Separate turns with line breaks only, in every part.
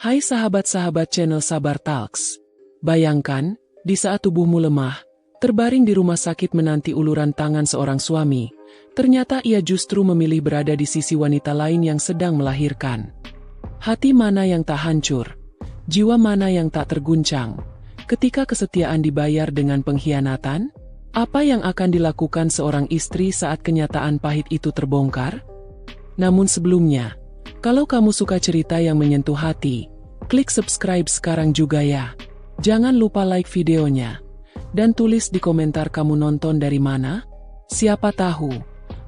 Hai sahabat-sahabat channel Sabar Talks. Bayangkan, di saat tubuhmu lemah, terbaring di rumah sakit menanti uluran tangan seorang suami, ternyata ia justru memilih berada di sisi wanita lain yang sedang melahirkan. Hati mana yang tak hancur? Jiwa mana yang tak terguncang? Ketika kesetiaan dibayar dengan pengkhianatan? Apa yang akan dilakukan seorang istri saat kenyataan pahit itu terbongkar? Namun sebelumnya, kalau kamu suka cerita yang menyentuh hati, klik subscribe sekarang juga ya. Jangan lupa like videonya. Dan tulis di komentar kamu nonton dari mana. Siapa tahu,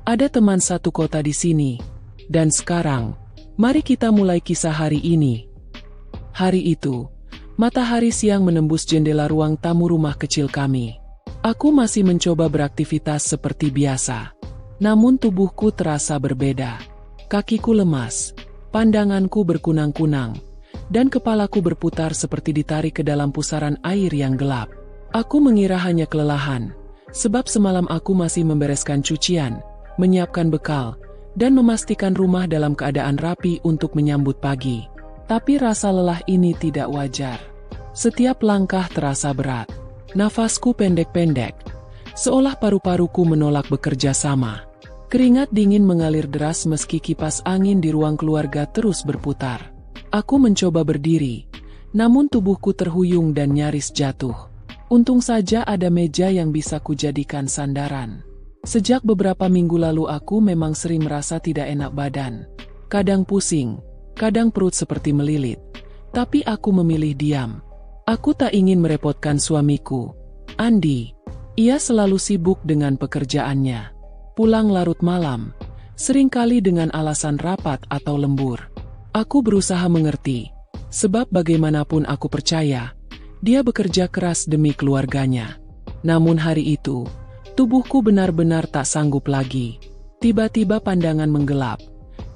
ada teman satu kota di sini. Dan sekarang, mari kita mulai kisah hari ini. Hari itu, matahari siang menembus jendela ruang tamu rumah kecil kami. Aku masih mencoba beraktivitas seperti biasa. Namun tubuhku terasa berbeda. Kakiku lemas, pandanganku berkunang-kunang, dan kepalaku berputar seperti ditarik ke dalam pusaran air yang gelap. Aku mengira hanya kelelahan, sebab semalam aku masih membereskan cucian, menyiapkan bekal, dan memastikan rumah dalam keadaan rapi untuk menyambut pagi. Tapi rasa lelah ini tidak wajar. Setiap langkah terasa berat. Nafasku pendek-pendek, seolah paru-paruku menolak bekerja sama. Keringat dingin mengalir deras meski kipas angin di ruang keluarga terus berputar. Aku mencoba berdiri, namun tubuhku terhuyung dan nyaris jatuh. Untung saja ada meja yang bisa kujadikan sandaran. Sejak beberapa minggu lalu aku memang sering merasa tidak enak badan. Kadang pusing, kadang perut seperti melilit. Tapi aku memilih diam. Aku tak ingin merepotkan suamiku, Andi. Ia selalu sibuk dengan pekerjaannya. Pulang larut malam, seringkali dengan alasan rapat atau lembur. Aku berusaha mengerti, sebab bagaimanapun aku percaya, dia bekerja keras demi keluarganya. Namun hari itu, tubuhku benar-benar tak sanggup lagi. Tiba-tiba pandangan menggelap,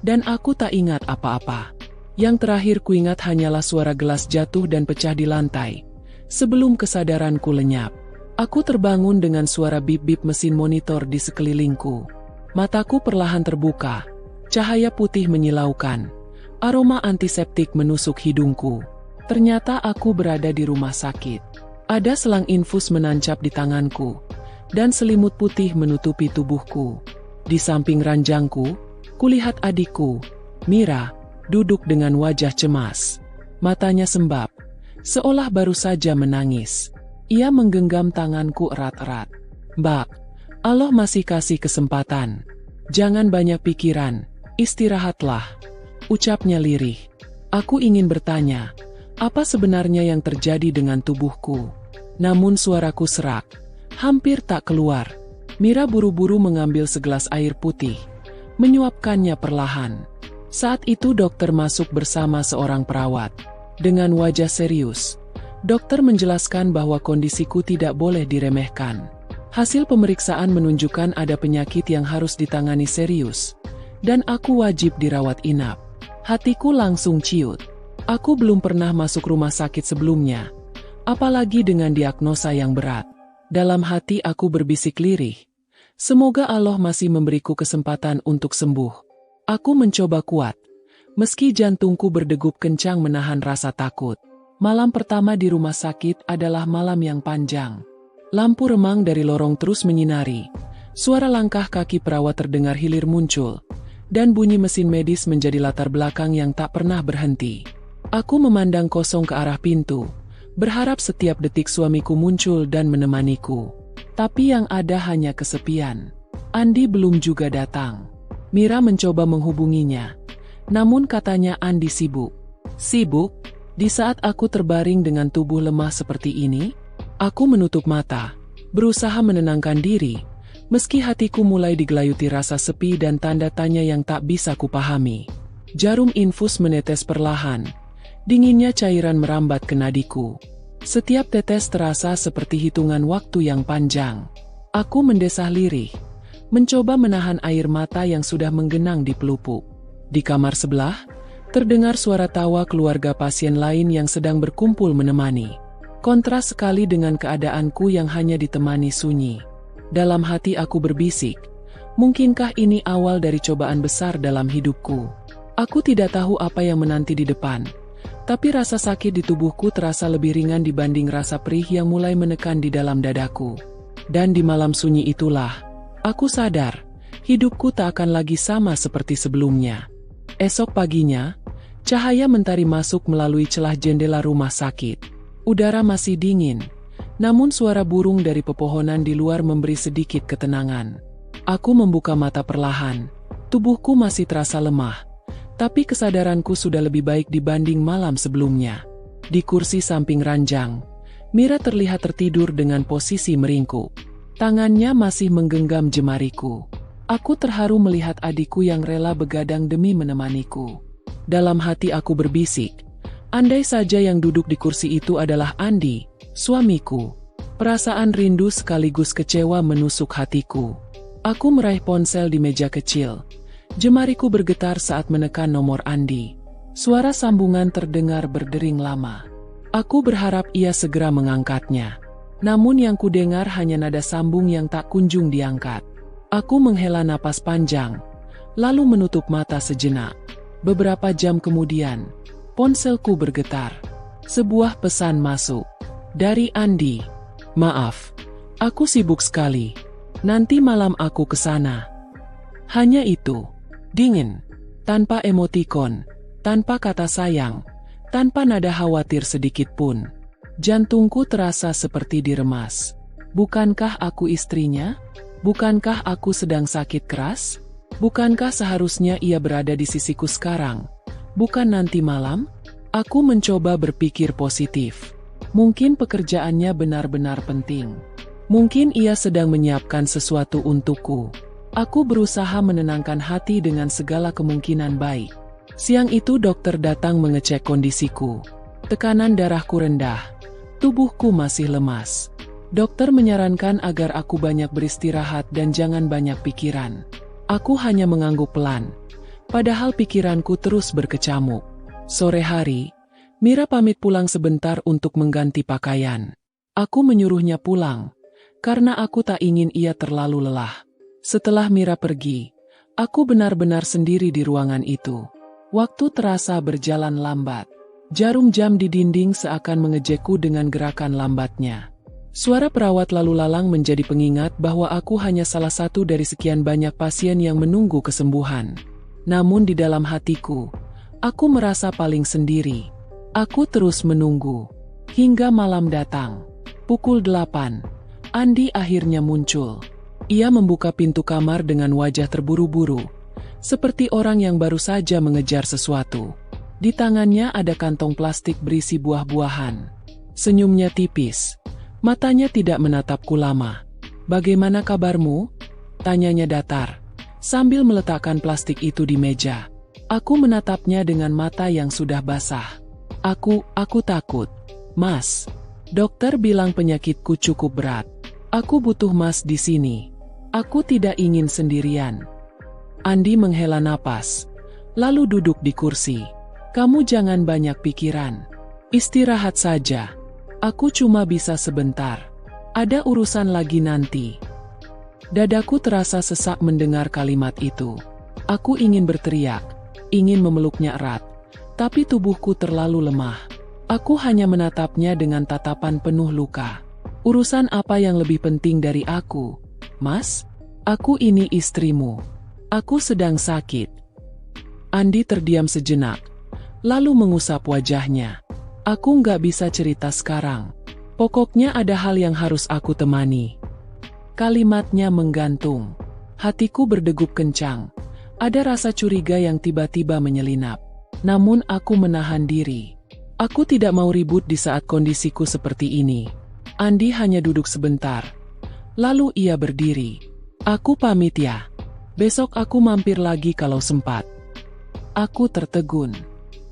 dan aku tak ingat apa-apa. Yang terakhir kuingat hanyalah suara gelas jatuh dan pecah di lantai. Sebelum kesadaranku lenyap, aku terbangun dengan suara bip-bip mesin monitor di sekelilingku. Mataku perlahan terbuka, cahaya putih menyilaukan. Aroma antiseptik menusuk hidungku. Ternyata aku berada di rumah sakit. Ada selang infus menancap di tanganku, dan selimut putih menutupi tubuhku. Di samping ranjangku, kulihat adikku, Mira, duduk dengan wajah cemas. Matanya sembab, seolah baru saja menangis. Ia menggenggam tanganku erat-erat. "Mbak, Allah masih kasih kesempatan. Jangan banyak pikiran, istirahatlah," ucapnya lirih. Aku ingin bertanya, apa sebenarnya yang terjadi dengan tubuhku? Namun suaraku serak, hampir tak keluar. Mira buru-buru mengambil segelas air putih, menyuapkannya perlahan. Saat itu dokter masuk bersama seorang perawat. Dengan wajah serius, dokter menjelaskan bahwa kondisiku tidak boleh diremehkan. Hasil pemeriksaan menunjukkan ada penyakit yang harus ditangani serius, dan aku wajib dirawat inap. Hatiku langsung ciut. Aku belum pernah masuk rumah sakit sebelumnya, apalagi dengan diagnosa yang berat. Dalam hati aku berbisik lirih, semoga Allah masih memberiku kesempatan untuk sembuh. Aku mencoba kuat, meski jantungku berdegup kencang menahan rasa takut. Malam pertama di rumah sakit adalah malam yang panjang. Lampu remang dari lorong terus menyinari. Suara langkah kaki perawat terdengar hilir muncul, dan bunyi mesin medis menjadi latar belakang yang tak pernah berhenti. Aku memandang kosong ke arah pintu, berharap setiap detik suamiku muncul dan menemaniku. Tapi yang ada hanya kesepian. Andi belum juga datang. Mira mencoba menghubunginya, namun katanya Andi sibuk. Sibuk? Di saat aku terbaring dengan tubuh lemah seperti ini, aku menutup mata, berusaha menenangkan diri, meski hatiku mulai digelayuti rasa sepi dan tanda tanya yang tak bisa kupahami. Jarum infus menetes perlahan, dinginnya cairan merambat ke nadiku. Setiap tetes terasa seperti hitungan waktu yang panjang. Aku mendesah lirih, mencoba menahan air mata yang sudah menggenang di pelupuk. Di kamar sebelah, terdengar suara tawa keluarga pasien lain yang sedang berkumpul menemani. Kontras sekali dengan keadaanku yang hanya ditemani sunyi. Dalam hati aku berbisik, mungkinkah ini awal dari cobaan besar dalam hidupku? Aku tidak tahu apa yang menanti di depan, Tapi rasa sakit di tubuhku terasa lebih ringan dibanding rasa perih yang mulai menekan di dalam dadaku. Dan di malam sunyi itulah, aku sadar, hidupku tak akan lagi sama seperti sebelumnya. Esok paginya, cahaya mentari masuk melalui celah jendela rumah sakit. Udara masih dingin, namun suara burung dari pepohonan di luar memberi sedikit ketenangan. Aku membuka mata perlahan, tubuhku masih terasa lemah, tapi kesadaranku sudah lebih baik dibanding malam sebelumnya. Di kursi samping ranjang, Mira terlihat tertidur dengan posisi meringkuk. Tangannya masih menggenggam jemariku. Aku terharu melihat adikku yang rela begadang demi menemaniku. Dalam hati aku berbisik, andai saja yang duduk di kursi itu adalah Andi, suamiku. Perasaan rindu sekaligus kecewa menusuk hatiku. Aku meraih ponsel di meja kecil. Jemariku bergetar saat menekan nomor Andi. Suara sambungan terdengar berdering lama. Aku berharap ia segera mengangkatnya. Namun yang kudengar hanya nada sambung yang tak kunjung diangkat. Aku menghela napas panjang, lalu menutup mata sejenak. Beberapa jam kemudian, ponselku bergetar. Sebuah pesan masuk. Dari Andi. Maaf, aku sibuk sekali. Nanti malam aku ke sana. Hanya itu. Dingin. Tanpa emotikon. Tanpa kata sayang. Tanpa nada khawatir sedikit pun. Jantungku terasa seperti diremas. Bukankah aku istrinya? Bukankah aku sedang sakit keras? Bukankah seharusnya ia berada di sisiku sekarang? Bukan nanti malam? Aku mencoba berpikir positif. Mungkin pekerjaannya benar-benar penting. Mungkin ia sedang menyiapkan sesuatu untukku. Aku berusaha menenangkan hati dengan segala kemungkinan baik. Siang itu dokter datang mengecek kondisiku. Tekanan darahku rendah. Tubuhku masih lemas. Dokter menyarankan agar aku banyak beristirahat dan jangan banyak pikiran. Aku hanya mengangguk pelan. Padahal pikiranku terus berkecamuk. Sore hari, Mira pamit pulang sebentar untuk mengganti pakaian. Aku menyuruhnya pulang, karena aku tak ingin ia terlalu lelah. Setelah Mira pergi, aku benar-benar sendiri di ruangan itu. Waktu terasa berjalan lambat. Jarum jam di dinding seakan mengejekku dengan gerakan lambatnya. Suara perawat lalu lalang menjadi pengingat bahwa aku hanya salah satu dari sekian banyak pasien yang menunggu kesembuhan. Namun di dalam hatiku, aku merasa paling sendiri. Aku terus menunggu. Hingga malam datang. Pukul 8. Andi akhirnya muncul. Ia membuka pintu kamar dengan wajah terburu-buru. Seperti orang yang baru saja mengejar sesuatu. Di tangannya ada kantong plastik berisi buah-buahan. Senyumnya tipis. Matanya tidak menatapku lama. "Bagaimana kabarmu?" tanyanya datar, sambil meletakkan plastik itu di meja. Aku menatapnya dengan mata yang sudah basah. Aku takut. "Mas, dokter bilang penyakitku cukup berat. Aku butuh Mas di sini. Aku tidak ingin sendirian." Andi menghela napas, lalu duduk di kursi. "Kamu jangan banyak pikiran. Istirahat saja. Aku cuma bisa sebentar. Ada urusan lagi nanti." Dadaku terasa sesak mendengar kalimat itu. Aku ingin berteriak, ingin memeluknya erat, tapi tubuhku terlalu lemah. Aku hanya menatapnya dengan tatapan penuh luka. "Urusan apa yang lebih penting dari aku, Mas? Aku ini istrimu. Aku sedang sakit." Andi terdiam sejenak, lalu mengusap wajahnya. "Aku nggak bisa cerita sekarang. Pokoknya ada hal yang harus aku temani." Kalimatnya menggantung. Hatiku berdegup kencang. Ada rasa curiga yang tiba-tiba menyelinap. Namun aku menahan diri. Aku tidak mau ribut di saat kondisiku seperti ini. Andi hanya duduk sebentar. Lalu ia berdiri. "Aku pamit ya. Besok aku mampir lagi kalau sempat." Aku tertegun.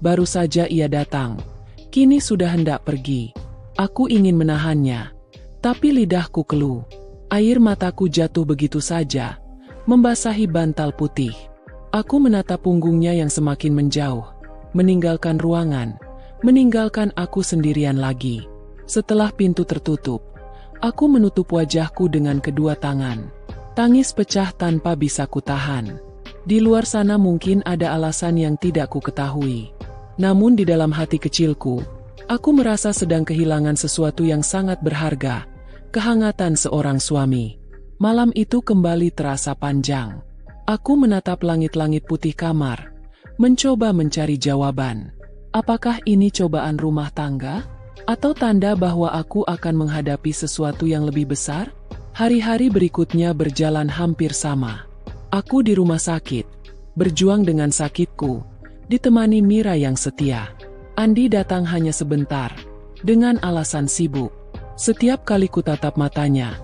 Baru saja ia datang. Kini sudah hendak pergi. Aku ingin menahannya. Tapi lidahku keluh. Air mataku jatuh begitu saja, membasahi bantal putih. Aku menatap punggungnya yang semakin menjauh. Meninggalkan ruangan. Meninggalkan aku sendirian lagi. Setelah pintu tertutup, aku menutup wajahku dengan kedua tangan. Tangis pecah tanpa bisa kutahan. Di luar sana mungkin ada alasan yang tidak ku ketahui. Namun di dalam hati kecilku, aku merasa sedang kehilangan sesuatu yang sangat berharga, kehangatan seorang suami. Malam itu kembali terasa panjang. Aku menatap langit-langit putih kamar, mencoba mencari jawaban. Apakah ini cobaan rumah tangga? Atau tanda bahwa aku akan menghadapi sesuatu yang lebih besar? Hari-hari berikutnya berjalan hampir sama. Aku di rumah sakit, berjuang dengan sakitku, ditemani Mira yang setia. Andi datang hanya sebentar, dengan alasan sibuk. Setiap kali kutatap matanya,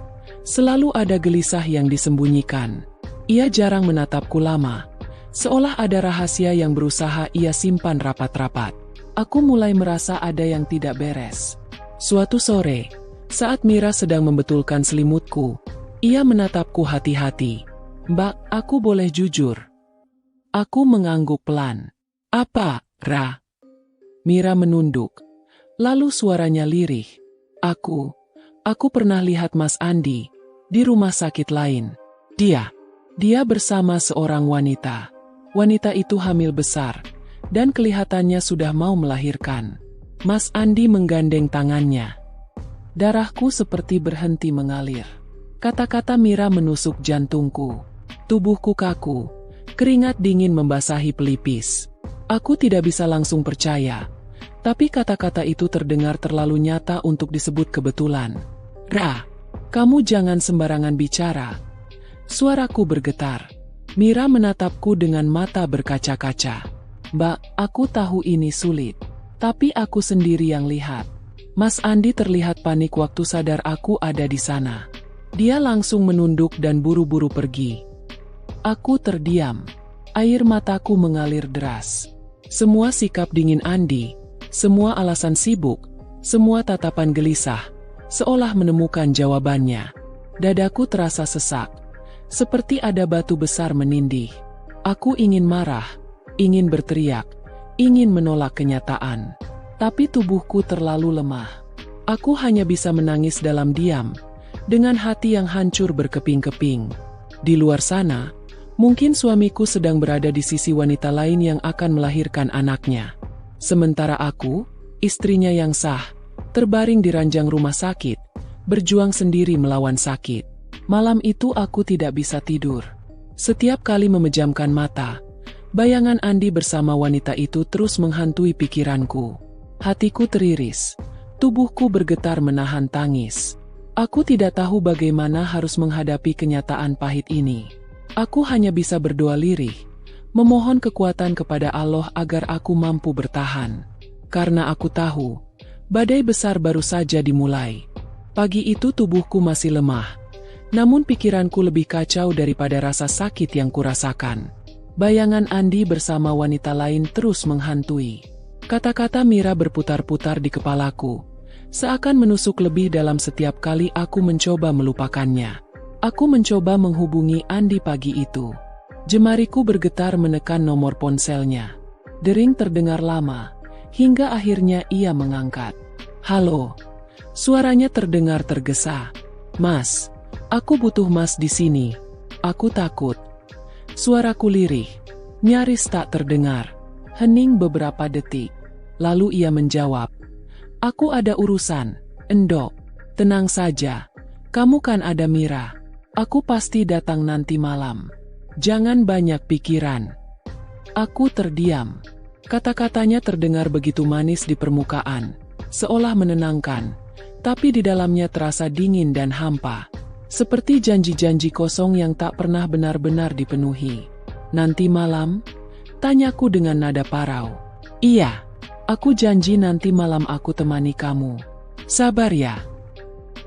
selalu ada gelisah yang disembunyikan. Ia jarang menatapku lama, seolah ada rahasia yang berusaha ia simpan rapat-rapat. Aku mulai merasa ada yang tidak beres. Suatu sore, saat Mira sedang membetulkan selimutku, ia menatapku hati-hati. "Mbak, aku boleh jujur?" Aku mengangguk pelan. "Apa, Ra?" Mira menunduk. Lalu suaranya lirih. Aku pernah lihat Mas Andi di rumah sakit lain. Dia bersama seorang wanita. Wanita itu hamil besar, dan kelihatannya sudah mau melahirkan. Mas Andi menggandeng tangannya. Darahku seperti berhenti mengalir. Kata-kata Mira menusuk jantungku. Tubuhku kaku, keringat dingin membasahi pelipis. Aku tidak bisa langsung percaya, tapi kata-kata itu terdengar terlalu nyata untuk disebut kebetulan. "Ra, kamu jangan sembarangan bicara." Suaraku bergetar. Mira menatapku dengan mata berkaca-kaca. "Mbak, aku tahu ini sulit, tapi aku sendiri yang lihat." Mas Andi terlihat panik waktu sadar aku ada di sana. Dia langsung menunduk dan buru-buru pergi. Aku terdiam. Air mataku mengalir deras. Semua sikap dingin Andi, semua alasan sibuk, semua tatapan gelisah, seolah menemukan jawabannya. Dadaku terasa sesak, seperti ada batu besar menindih. Aku ingin marah, ingin berteriak, ingin menolak kenyataan. Tapi tubuhku terlalu lemah. Aku hanya bisa menangis dalam diam, dengan hati yang hancur berkeping-keping. Di luar sana, mungkin suamiku sedang berada di sisi wanita lain yang akan melahirkan anaknya. Sementara aku, istrinya yang sah, terbaring di ranjang rumah sakit, berjuang sendiri melawan sakit. Malam itu aku tidak bisa tidur. Setiap kali memejamkan mata, bayangan Andi bersama wanita itu terus menghantui pikiranku. Hatiku teriris, tubuhku bergetar menahan tangis. Aku tidak tahu bagaimana harus menghadapi kenyataan pahit ini. Aku hanya bisa berdoa lirih, memohon kekuatan kepada Allah agar aku mampu bertahan. Karena aku tahu, badai besar baru saja dimulai. Pagi itu tubuhku masih lemah, namun pikiranku lebih kacau daripada rasa sakit yang kurasakan. Bayangan Andi bersama wanita lain terus menghantui. Kata-kata Mira berputar-putar di kepalaku, seakan menusuk lebih dalam setiap kali aku mencoba melupakannya. Aku mencoba menghubungi Andi pagi itu. Jemariku bergetar menekan nomor ponselnya. Dering terdengar lama, hingga akhirnya ia mengangkat. "Halo." Suaranya terdengar tergesa. "Mas, aku butuh Mas di sini. Aku takut." Suaraku lirih, nyaris tak terdengar. Hening beberapa detik. Lalu ia menjawab, "Aku ada urusan, Endok. Tenang saja. Kamu kan ada Mira. Aku pasti datang nanti malam. Jangan banyak pikiran." Aku terdiam. Kata-katanya terdengar begitu manis di permukaan, seolah menenangkan, tapi di dalamnya terasa dingin dan hampa. Seperti janji-janji kosong yang tak pernah benar-benar dipenuhi. "Nanti malam?" Tanyaku dengan nada parau. "Iya, aku janji nanti malam aku temani kamu. Sabar ya."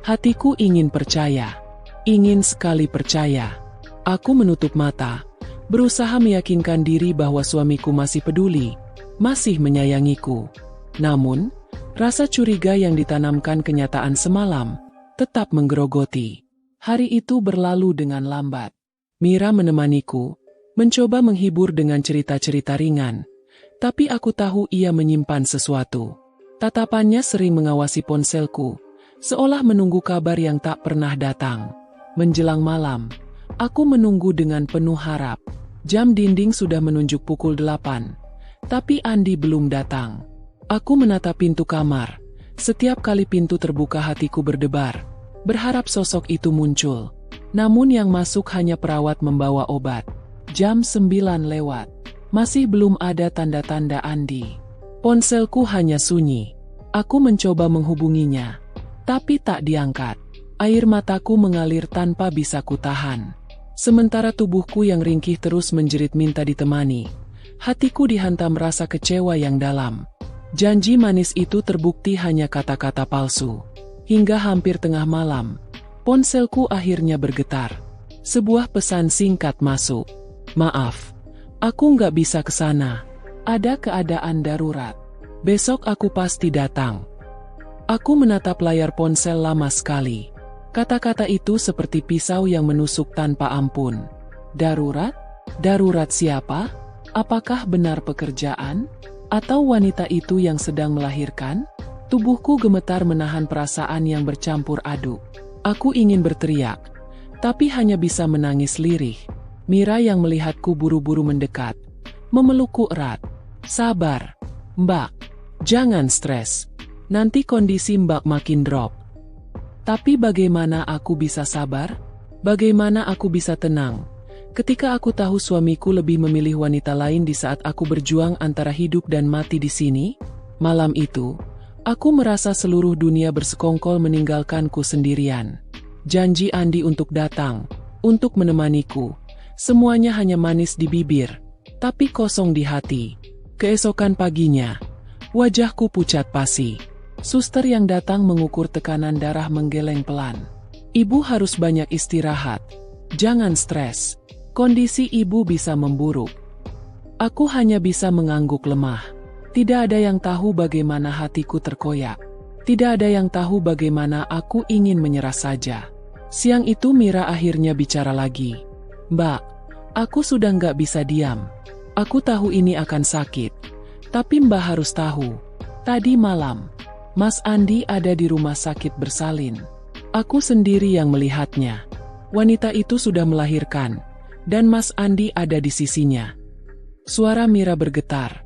Hatiku ingin percaya. Ingin sekali percaya. Aku menutup mata, berusaha meyakinkan diri bahwa suamiku masih peduli, masih menyayangiku. Namun, rasa curiga yang ditanamkan kenyataan semalam tetap menggerogoti. Hari itu berlalu dengan lambat. Mira menemaniku, mencoba menghibur dengan cerita-cerita ringan, tapi aku tahu ia menyimpan sesuatu. Tatapannya sering mengawasi ponselku, seolah menunggu kabar yang tak pernah datang. Menjelang malam, aku menunggu dengan penuh harap. Jam dinding sudah menunjuk pukul 8. Tapi Andi belum datang. Aku menatap pintu kamar. Setiap kali pintu terbuka hatiku berdebar, berharap sosok itu muncul. Namun yang masuk hanya perawat membawa obat. Jam 9 lewat. Masih belum ada tanda-tanda Andi. Ponselku hanya sunyi. Aku mencoba menghubunginya, tapi tak diangkat. Air mataku mengalir tanpa bisa kutahan. Sementara tubuhku yang ringkih terus menjerit minta ditemani. Hatiku dihantam rasa kecewa yang dalam. Janji manis itu terbukti hanya kata-kata palsu. Hingga hampir tengah malam, ponselku akhirnya bergetar. Sebuah pesan singkat masuk. Maaf, aku nggak bisa ke sana. Ada keadaan darurat. Besok aku pasti datang. Aku menatap layar ponsel lama sekali. Kata-kata itu seperti pisau yang menusuk tanpa ampun. Darurat? Darurat siapa? Apakah benar pekerjaan? Atau wanita itu yang sedang melahirkan? Tubuhku gemetar menahan perasaan yang bercampur aduk. Aku ingin berteriak, tapi hanya bisa menangis lirih. Mira yang melihatku buru-buru mendekat, memelukku erat. Sabar, Mbak. Jangan stres. Nanti kondisi Mbak makin drop. Tapi bagaimana aku bisa sabar? Bagaimana aku bisa tenang ketika aku tahu suamiku lebih memilih wanita lain di saat aku berjuang antara hidup dan mati di sini? Malam itu, aku merasa seluruh dunia bersekongkol meninggalkanku sendirian. Janji Andi untuk datang, untuk menemaniku. Semuanya hanya manis di bibir, tapi kosong di hati. Keesokan paginya, wajahku pucat pasi. Suster yang datang mengukur tekanan darah menggeleng pelan. Ibu harus banyak istirahat. Jangan stres. Kondisi ibu bisa memburuk. Aku hanya bisa mengangguk lemah. Tidak ada yang tahu bagaimana hatiku terkoyak. Tidak ada yang tahu bagaimana aku ingin menyerah saja. Siang itu Mira akhirnya bicara lagi. Mbak, aku sudah nggak bisa diam. Aku tahu ini akan sakit. Tapi Mbak harus tahu. Tadi malam, Mas Andi ada di rumah sakit bersalin. Aku sendiri yang melihatnya. Wanita itu sudah melahirkan. Dan Mas Andi ada di sisinya. Suara Mira bergetar.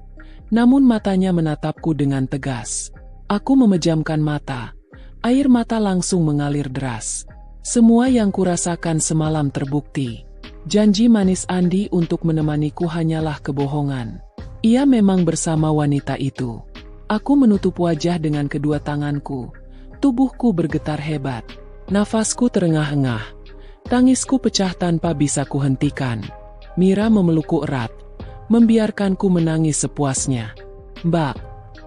Namun matanya menatapku dengan tegas. Aku memejamkan mata. Air mata langsung mengalir deras. Semua yang kurasakan semalam terbukti. Janji manis Andi untuk menemaniku hanyalah kebohongan. Ia memang bersama wanita itu. Aku menutup wajah dengan kedua tanganku. Tubuhku bergetar hebat. Nafasku terengah-engah. Tangisku pecah tanpa bisa kuhentikan. Mira memelukku erat, membiarkanku menangis sepuasnya. Mbak,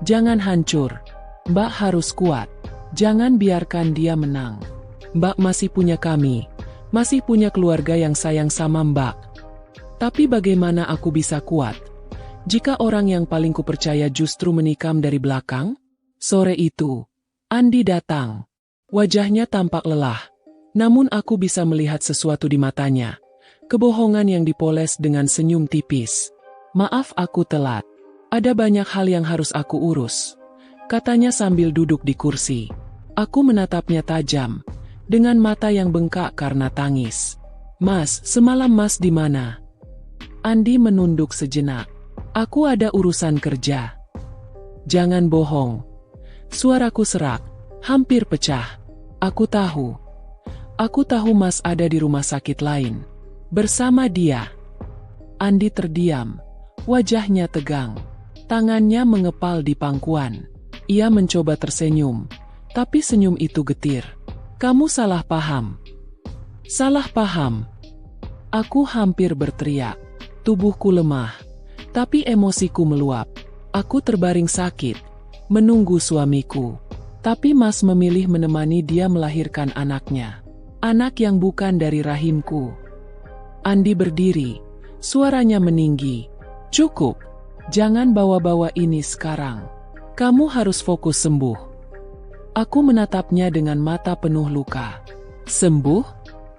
jangan hancur. Mbak harus kuat. Jangan biarkan dia menang. Mbak masih punya kami. Masih punya keluarga yang sayang sama Mbak. Tapi bagaimana aku bisa kuat jika orang yang paling kupercaya justru menikam dari belakang? Sore itu, Andi datang. Wajahnya tampak lelah. Namun aku bisa melihat sesuatu di matanya. Kebohongan yang dipoles dengan senyum tipis. Maaf aku telat. Ada banyak hal yang harus aku urus. Katanya sambil duduk di kursi. Aku menatapnya tajam. Dengan mata yang bengkak karena tangis. Mas, semalam Mas di mana? Andi menunduk sejenak. Aku ada urusan kerja. Jangan bohong. Suaraku serak. Hampir pecah. Aku tahu. Aku tahu Mas ada di rumah sakit lain. Bersama dia. Andi terdiam. Wajahnya tegang. Tangannya mengepal di pangkuan. Ia mencoba tersenyum. Tapi senyum itu getir. Kamu salah paham. Salah paham. Aku hampir berteriak. Tubuhku lemah. Tapi emosiku meluap. Aku terbaring sakit. Menunggu suamiku. Tapi Mas memilih menemani dia melahirkan anaknya. Anak yang bukan dari rahimku. Andi berdiri. Suaranya meninggi. Cukup. Jangan bawa-bawa ini sekarang. Kamu harus fokus sembuh. Aku menatapnya dengan mata penuh luka. Sembuh?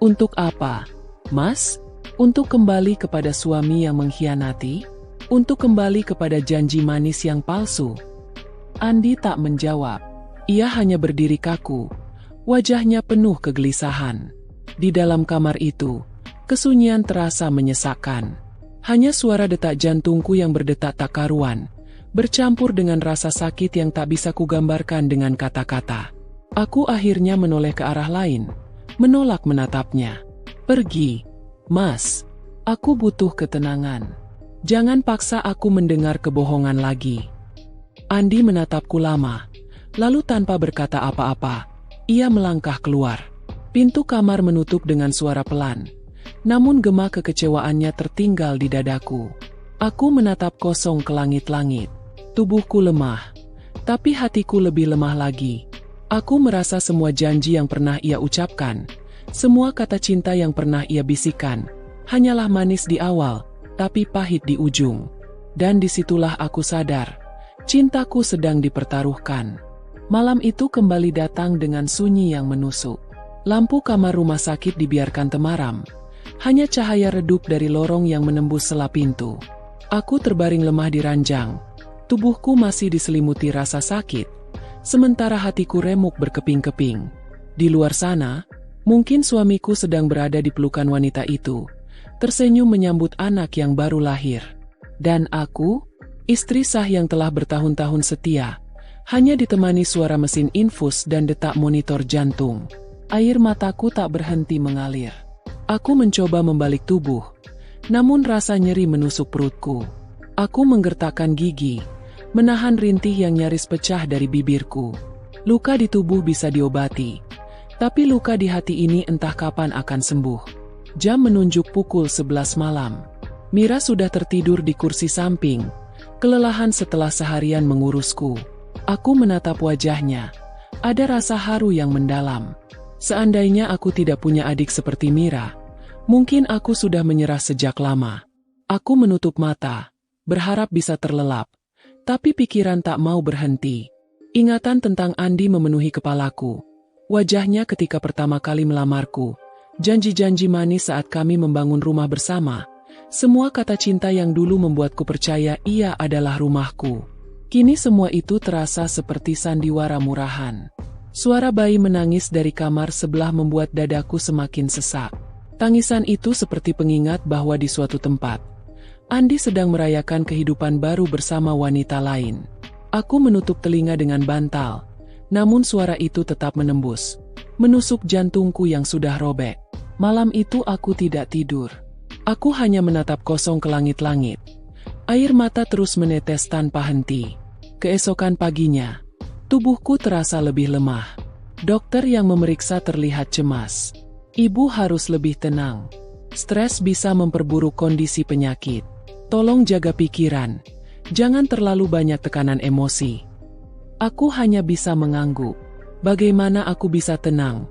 Untuk apa? Mas? Untuk kembali kepada suami yang mengkhianati? Untuk kembali kepada janji manis yang palsu? Andi tak menjawab. Ia hanya berdiri kaku. Wajahnya penuh kegelisahan. Di dalam kamar itu, kesunyian terasa menyesakkan. Hanya suara detak jantungku yang berdetak tak karuan, bercampur dengan rasa sakit yang tak bisa kugambarkan dengan kata-kata. Aku akhirnya menoleh ke arah lain, menolak menatapnya. "Pergi, Mas. Aku butuh ketenangan. Jangan paksa aku mendengar kebohongan lagi." Andi menatapku lama, lalu tanpa berkata apa-apa, ia melangkah keluar. Pintu kamar menutup dengan suara pelan. Namun gema kekecewaannya tertinggal di dadaku. Aku menatap kosong ke langit-langit. Tubuhku lemah, tapi hatiku lebih lemah lagi. Aku merasa semua janji yang pernah ia ucapkan, semua kata cinta yang pernah ia bisikan, hanyalah manis di awal, tapi pahit di ujung. Dan disitulah aku sadar, cintaku sedang dipertaruhkan. Malam itu kembali datang dengan sunyi yang menusuk. Lampu kamar rumah sakit dibiarkan temaram. Hanya cahaya redup dari lorong yang menembus sela pintu. Aku terbaring lemah di ranjang. Tubuhku masih diselimuti rasa sakit, sementara hatiku remuk berkeping-keping. Di luar sana, mungkin suamiku sedang berada di pelukan wanita itu, tersenyum menyambut anak yang baru lahir. Dan aku, istri sah yang telah bertahun-tahun setia, hanya ditemani suara mesin infus dan detak monitor jantung. Air mataku tak berhenti mengalir. Aku mencoba membalik tubuh, namun rasa nyeri menusuk perutku. Aku menggertakkan gigi, menahan rintih yang nyaris pecah dari bibirku. Luka di tubuh bisa diobati, tapi luka di hati ini entah kapan akan sembuh. Jam menunjuk pukul 11 malam. Mira sudah tertidur di kursi samping, kelelahan setelah seharian mengurusku. Aku menatap wajahnya, ada rasa haru yang mendalam. Seandainya aku tidak punya adik seperti Mira, mungkin aku sudah menyerah sejak lama. Aku menutup mata, berharap bisa terlelap, tapi pikiran tak mau berhenti. Ingatan tentang Andi memenuhi kepalaku. Wajahnya ketika pertama kali melamarku, janji-janji manis saat kami membangun rumah bersama, semua kata cinta yang dulu membuatku percaya ia adalah rumahku. Kini semua itu terasa seperti sandiwara murahan. Suara bayi menangis dari kamar sebelah membuat dadaku semakin sesak. Tangisan itu seperti pengingat bahwa di suatu tempat, Andi sedang merayakan kehidupan baru bersama wanita lain. Aku menutup telinga dengan bantal, namun suara itu tetap menembus, menusuk jantungku yang sudah robek. Malam itu aku tidak tidur. Aku hanya menatap kosong ke langit-langit. Air mata terus menetes tanpa henti. Keesokan paginya, tubuhku terasa lebih lemah. Dokter yang memeriksa terlihat cemas. Ibu harus lebih tenang. Stres bisa memperburuk kondisi penyakit. Tolong jaga pikiran. Jangan terlalu banyak tekanan emosi. Aku hanya bisa mengangguk. Bagaimana aku bisa tenang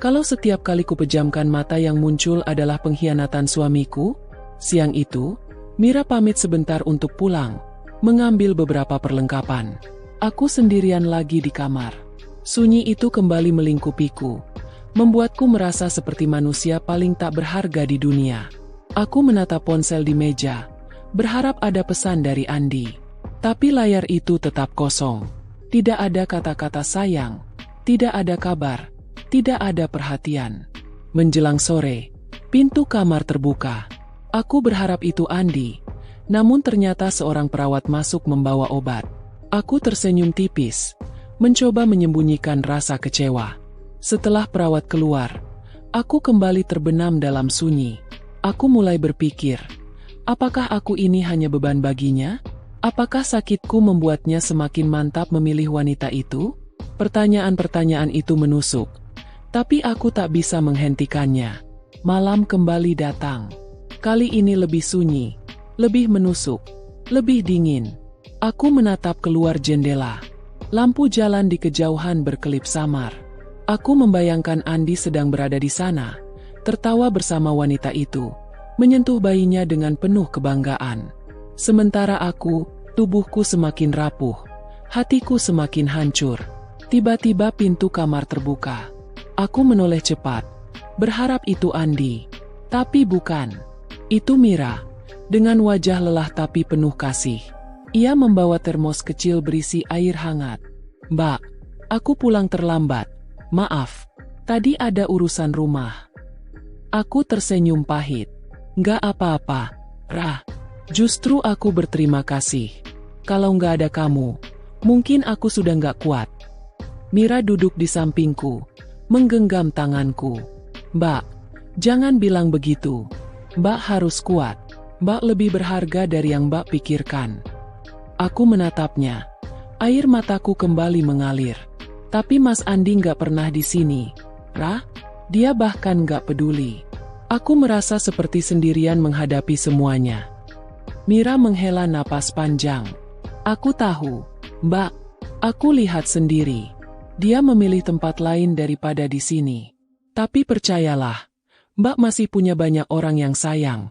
kalau setiap kali kupejamkan mata yang muncul adalah pengkhianatan suamiku? Siang itu, Mira pamit sebentar untuk pulang, mengambil beberapa perlengkapan. Aku sendirian lagi di kamar. Sunyi itu kembali melingkupiku, membuatku merasa seperti manusia paling tak berharga di dunia. Aku menatap ponsel di meja, berharap ada pesan dari Andi. Tapi layar itu tetap kosong. Tidak ada kata-kata sayang, tidak ada kabar, tidak ada perhatian. Menjelang sore, pintu kamar terbuka. Aku berharap itu Andi, namun ternyata seorang perawat masuk membawa obat. Aku tersenyum tipis, mencoba menyembunyikan rasa kecewa. Setelah perawat keluar, aku kembali terbenam dalam sunyi. Aku mulai berpikir, apakah aku ini hanya beban baginya? Apakah sakitku membuatnya semakin mantap memilih wanita itu? Pertanyaan-pertanyaan itu menusuk, tapi aku tak bisa menghentikannya. Malam kembali datang. Kali ini lebih sunyi, lebih menusuk, lebih dingin. Aku menatap keluar jendela. Lampu jalan di kejauhan berkelip samar. Aku membayangkan Andi sedang berada di sana, tertawa bersama wanita itu, menyentuh bayinya dengan penuh kebanggaan. Sementara aku, tubuhku semakin rapuh, hatiku semakin hancur. Tiba-tiba pintu kamar terbuka. Aku menoleh cepat, berharap itu Andi. Tapi bukan. Itu Mira, dengan wajah lelah tapi penuh kasih. Ia membawa termos kecil berisi air hangat. "Mbak, aku pulang terlambat. Maaf, tadi ada urusan rumah." Aku tersenyum pahit. "Nggak apa-apa, Rah, justru aku berterima kasih. Kalau nggak ada kamu, mungkin aku sudah nggak kuat. Mira duduk di sampingku, menggenggam tanganku. Mbak, jangan bilang begitu. Mbak harus kuat. Mbak lebih berharga dari yang Mbak pikirkan. Aku menatapnya. Air mataku kembali mengalir. Tapi Mas Andi nggak pernah di sini. Rah, dia bahkan nggak peduli. Aku merasa seperti sendirian menghadapi semuanya. Mira menghela napas panjang. Aku tahu, Mbak. Aku lihat sendiri. Dia memilih tempat lain daripada di sini. Tapi percayalah, Mbak masih punya banyak orang yang sayang.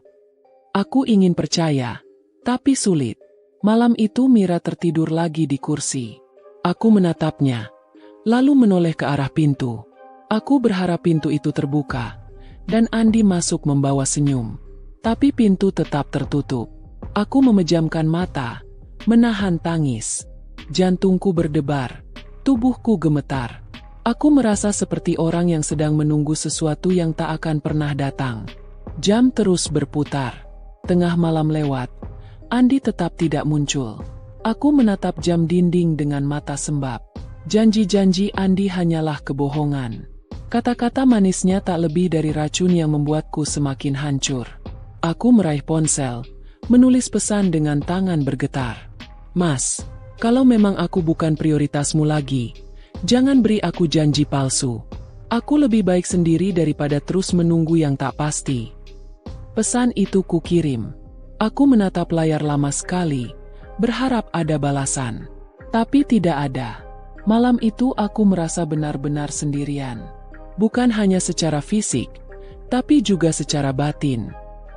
Aku ingin percaya, tapi sulit. Malam itu Mira tertidur lagi di kursi. Aku menatapnya, lalu menoleh ke arah pintu. Aku berharap pintu itu terbuka, dan Andi masuk membawa senyum. Tapi pintu tetap tertutup. Aku memejamkan mata, menahan tangis. Jantungku berdebar, tubuhku gemetar. Aku merasa seperti orang yang sedang menunggu sesuatu yang tak akan pernah datang. Jam terus berputar. Tengah malam lewat, Andi tetap tidak muncul. Aku menatap jam dinding dengan mata sembab. Janji-janji Andi hanyalah kebohongan. Kata-kata manisnya tak lebih dari racun yang membuatku semakin hancur. Aku meraih ponsel, menulis pesan dengan tangan bergetar. Mas, kalau memang aku bukan prioritasmu lagi, jangan beri aku janji palsu. Aku lebih baik sendiri daripada terus menunggu yang tak pasti. Pesan itu kukirim. Aku menatap layar lama sekali, berharap ada balasan. Tapi tidak ada. Malam itu aku merasa benar-benar sendirian. Bukan hanya secara fisik, tapi juga secara batin.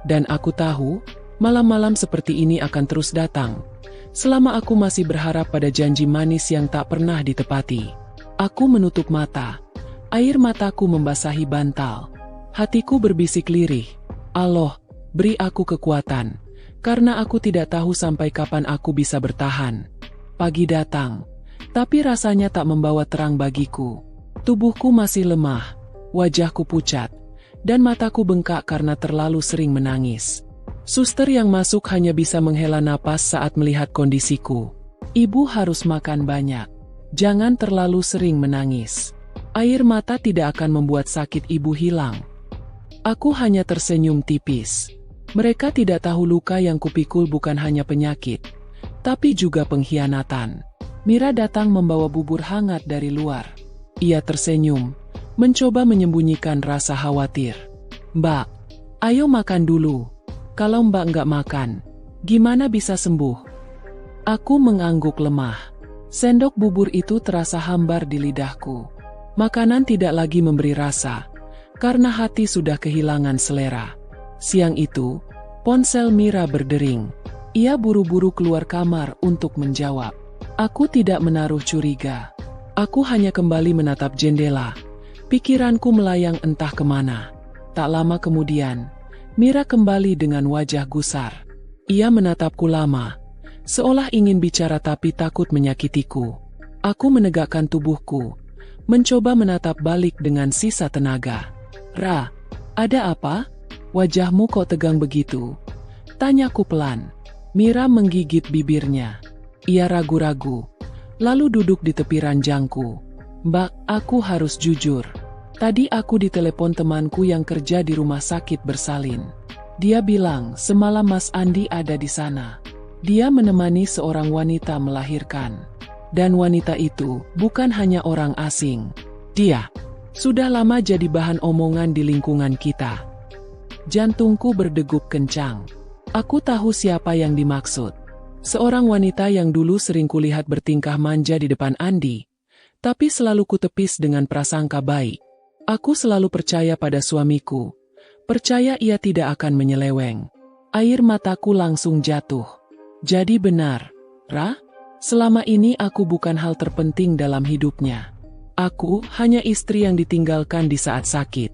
Dan aku tahu, malam-malam seperti ini akan terus datang. Selama aku masih berharap pada janji manis yang tak pernah ditepati. Aku menutup mata. Air mataku membasahi bantal. Hatiku berbisik lirih. Allah, beri aku kekuatan. Karena aku tidak tahu sampai kapan aku bisa bertahan. Pagi datang. Tapi rasanya tak membawa terang bagiku. Tubuhku masih lemah. Wajahku pucat. Dan mataku bengkak karena terlalu sering menangis. Suster yang masuk hanya bisa menghela napas saat melihat kondisiku. Ibu harus makan banyak. Jangan terlalu sering menangis. Air mata tidak akan membuat sakit ibu hilang. Aku hanya tersenyum tipis. Mereka tidak tahu luka yang kupikul bukan hanya penyakit, tapi juga pengkhianatan. Mira datang membawa bubur hangat dari luar. Ia tersenyum, mencoba menyembunyikan rasa khawatir. Mbak, ayo makan dulu. Kalau Mbak nggak makan, gimana bisa sembuh? Aku mengangguk lemah. Sendok bubur itu terasa hambar di lidahku. Makanan tidak lagi memberi rasa, karena hati sudah kehilangan selera. Siang itu, ponsel Mira berdering. Ia buru-buru keluar kamar untuk menjawab. Aku tidak menaruh curiga. Aku hanya kembali menatap jendela. Pikiranku melayang entah kemana. Tak lama kemudian, Mira kembali dengan wajah gusar. Ia menatapku lama, seolah ingin bicara tapi takut menyakitiku. Aku menegakkan tubuhku, mencoba menatap balik dengan sisa tenaga. Ra, ada apa? Wajahmu kok tegang begitu? Tanyaku pelan. Mira menggigit bibirnya. Ia ragu-ragu, lalu duduk di tepi ranjangku. Mbak, aku harus jujur. Tadi aku ditelepon temanku yang kerja di rumah sakit bersalin. Dia bilang semalam Mas Andi ada di sana. Dia menemani seorang wanita melahirkan. Dan wanita itu bukan hanya orang asing. Dia sudah lama jadi bahan omongan di lingkungan kita. Jantungku berdegup kencang. Aku tahu siapa yang dimaksud. Seorang wanita yang dulu sering kulihat bertingkah manja di depan Andi, tapi selalu kutepis dengan prasangka baik. Aku selalu percaya pada suamiku. Percaya ia tidak akan menyeleweng. Air mataku langsung jatuh. Jadi benar, Ra? Selama ini aku bukan hal terpenting dalam hidupnya. Aku hanya istri yang ditinggalkan di saat sakit.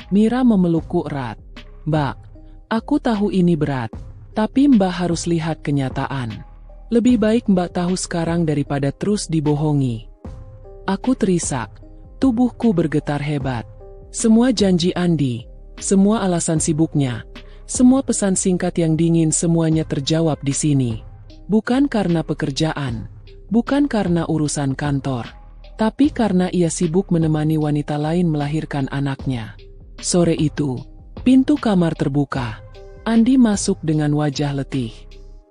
Mira memelukku erat. Mbak, aku tahu ini berat, tapi Mbak harus lihat kenyataan. Lebih baik Mbak tahu sekarang daripada terus dibohongi. Aku terisak. Tubuhku bergetar hebat. Semua janji Andi, semua alasan sibuknya, Semua pesan singkat yang dingin semuanya terjawab di sini. Bukan karena pekerjaan, bukan karena urusan kantor, tapi karena ia sibuk menemani wanita lain melahirkan anaknya. Sore itu, pintu kamar terbuka. Andi masuk dengan wajah letih.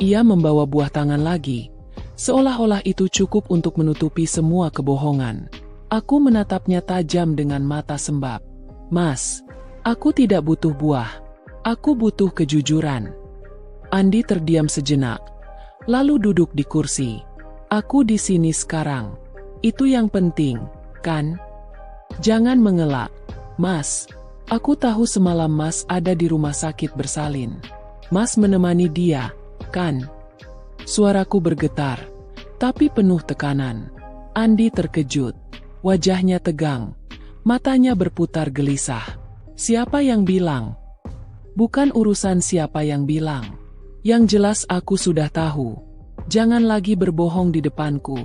Ia membawa buah tangan lagi, seolah-olah itu cukup untuk menutupi semua kebohongan. Aku menatapnya tajam dengan mata sembab. Mas, aku tidak butuh buah. Aku butuh kejujuran. Andi terdiam sejenak, lalu duduk di kursi. Aku di sini sekarang. Itu yang penting, kan? Jangan mengelak. Mas, aku tahu semalam Mas ada di rumah sakit bersalin. Mas menemani dia, kan? Suaraku bergetar, tapi penuh tekanan. Andi terkejut. Wajahnya tegang. Matanya berputar gelisah. Siapa yang bilang? Bukan urusan siapa yang bilang. Yang jelas aku sudah tahu. Jangan lagi berbohong di depanku.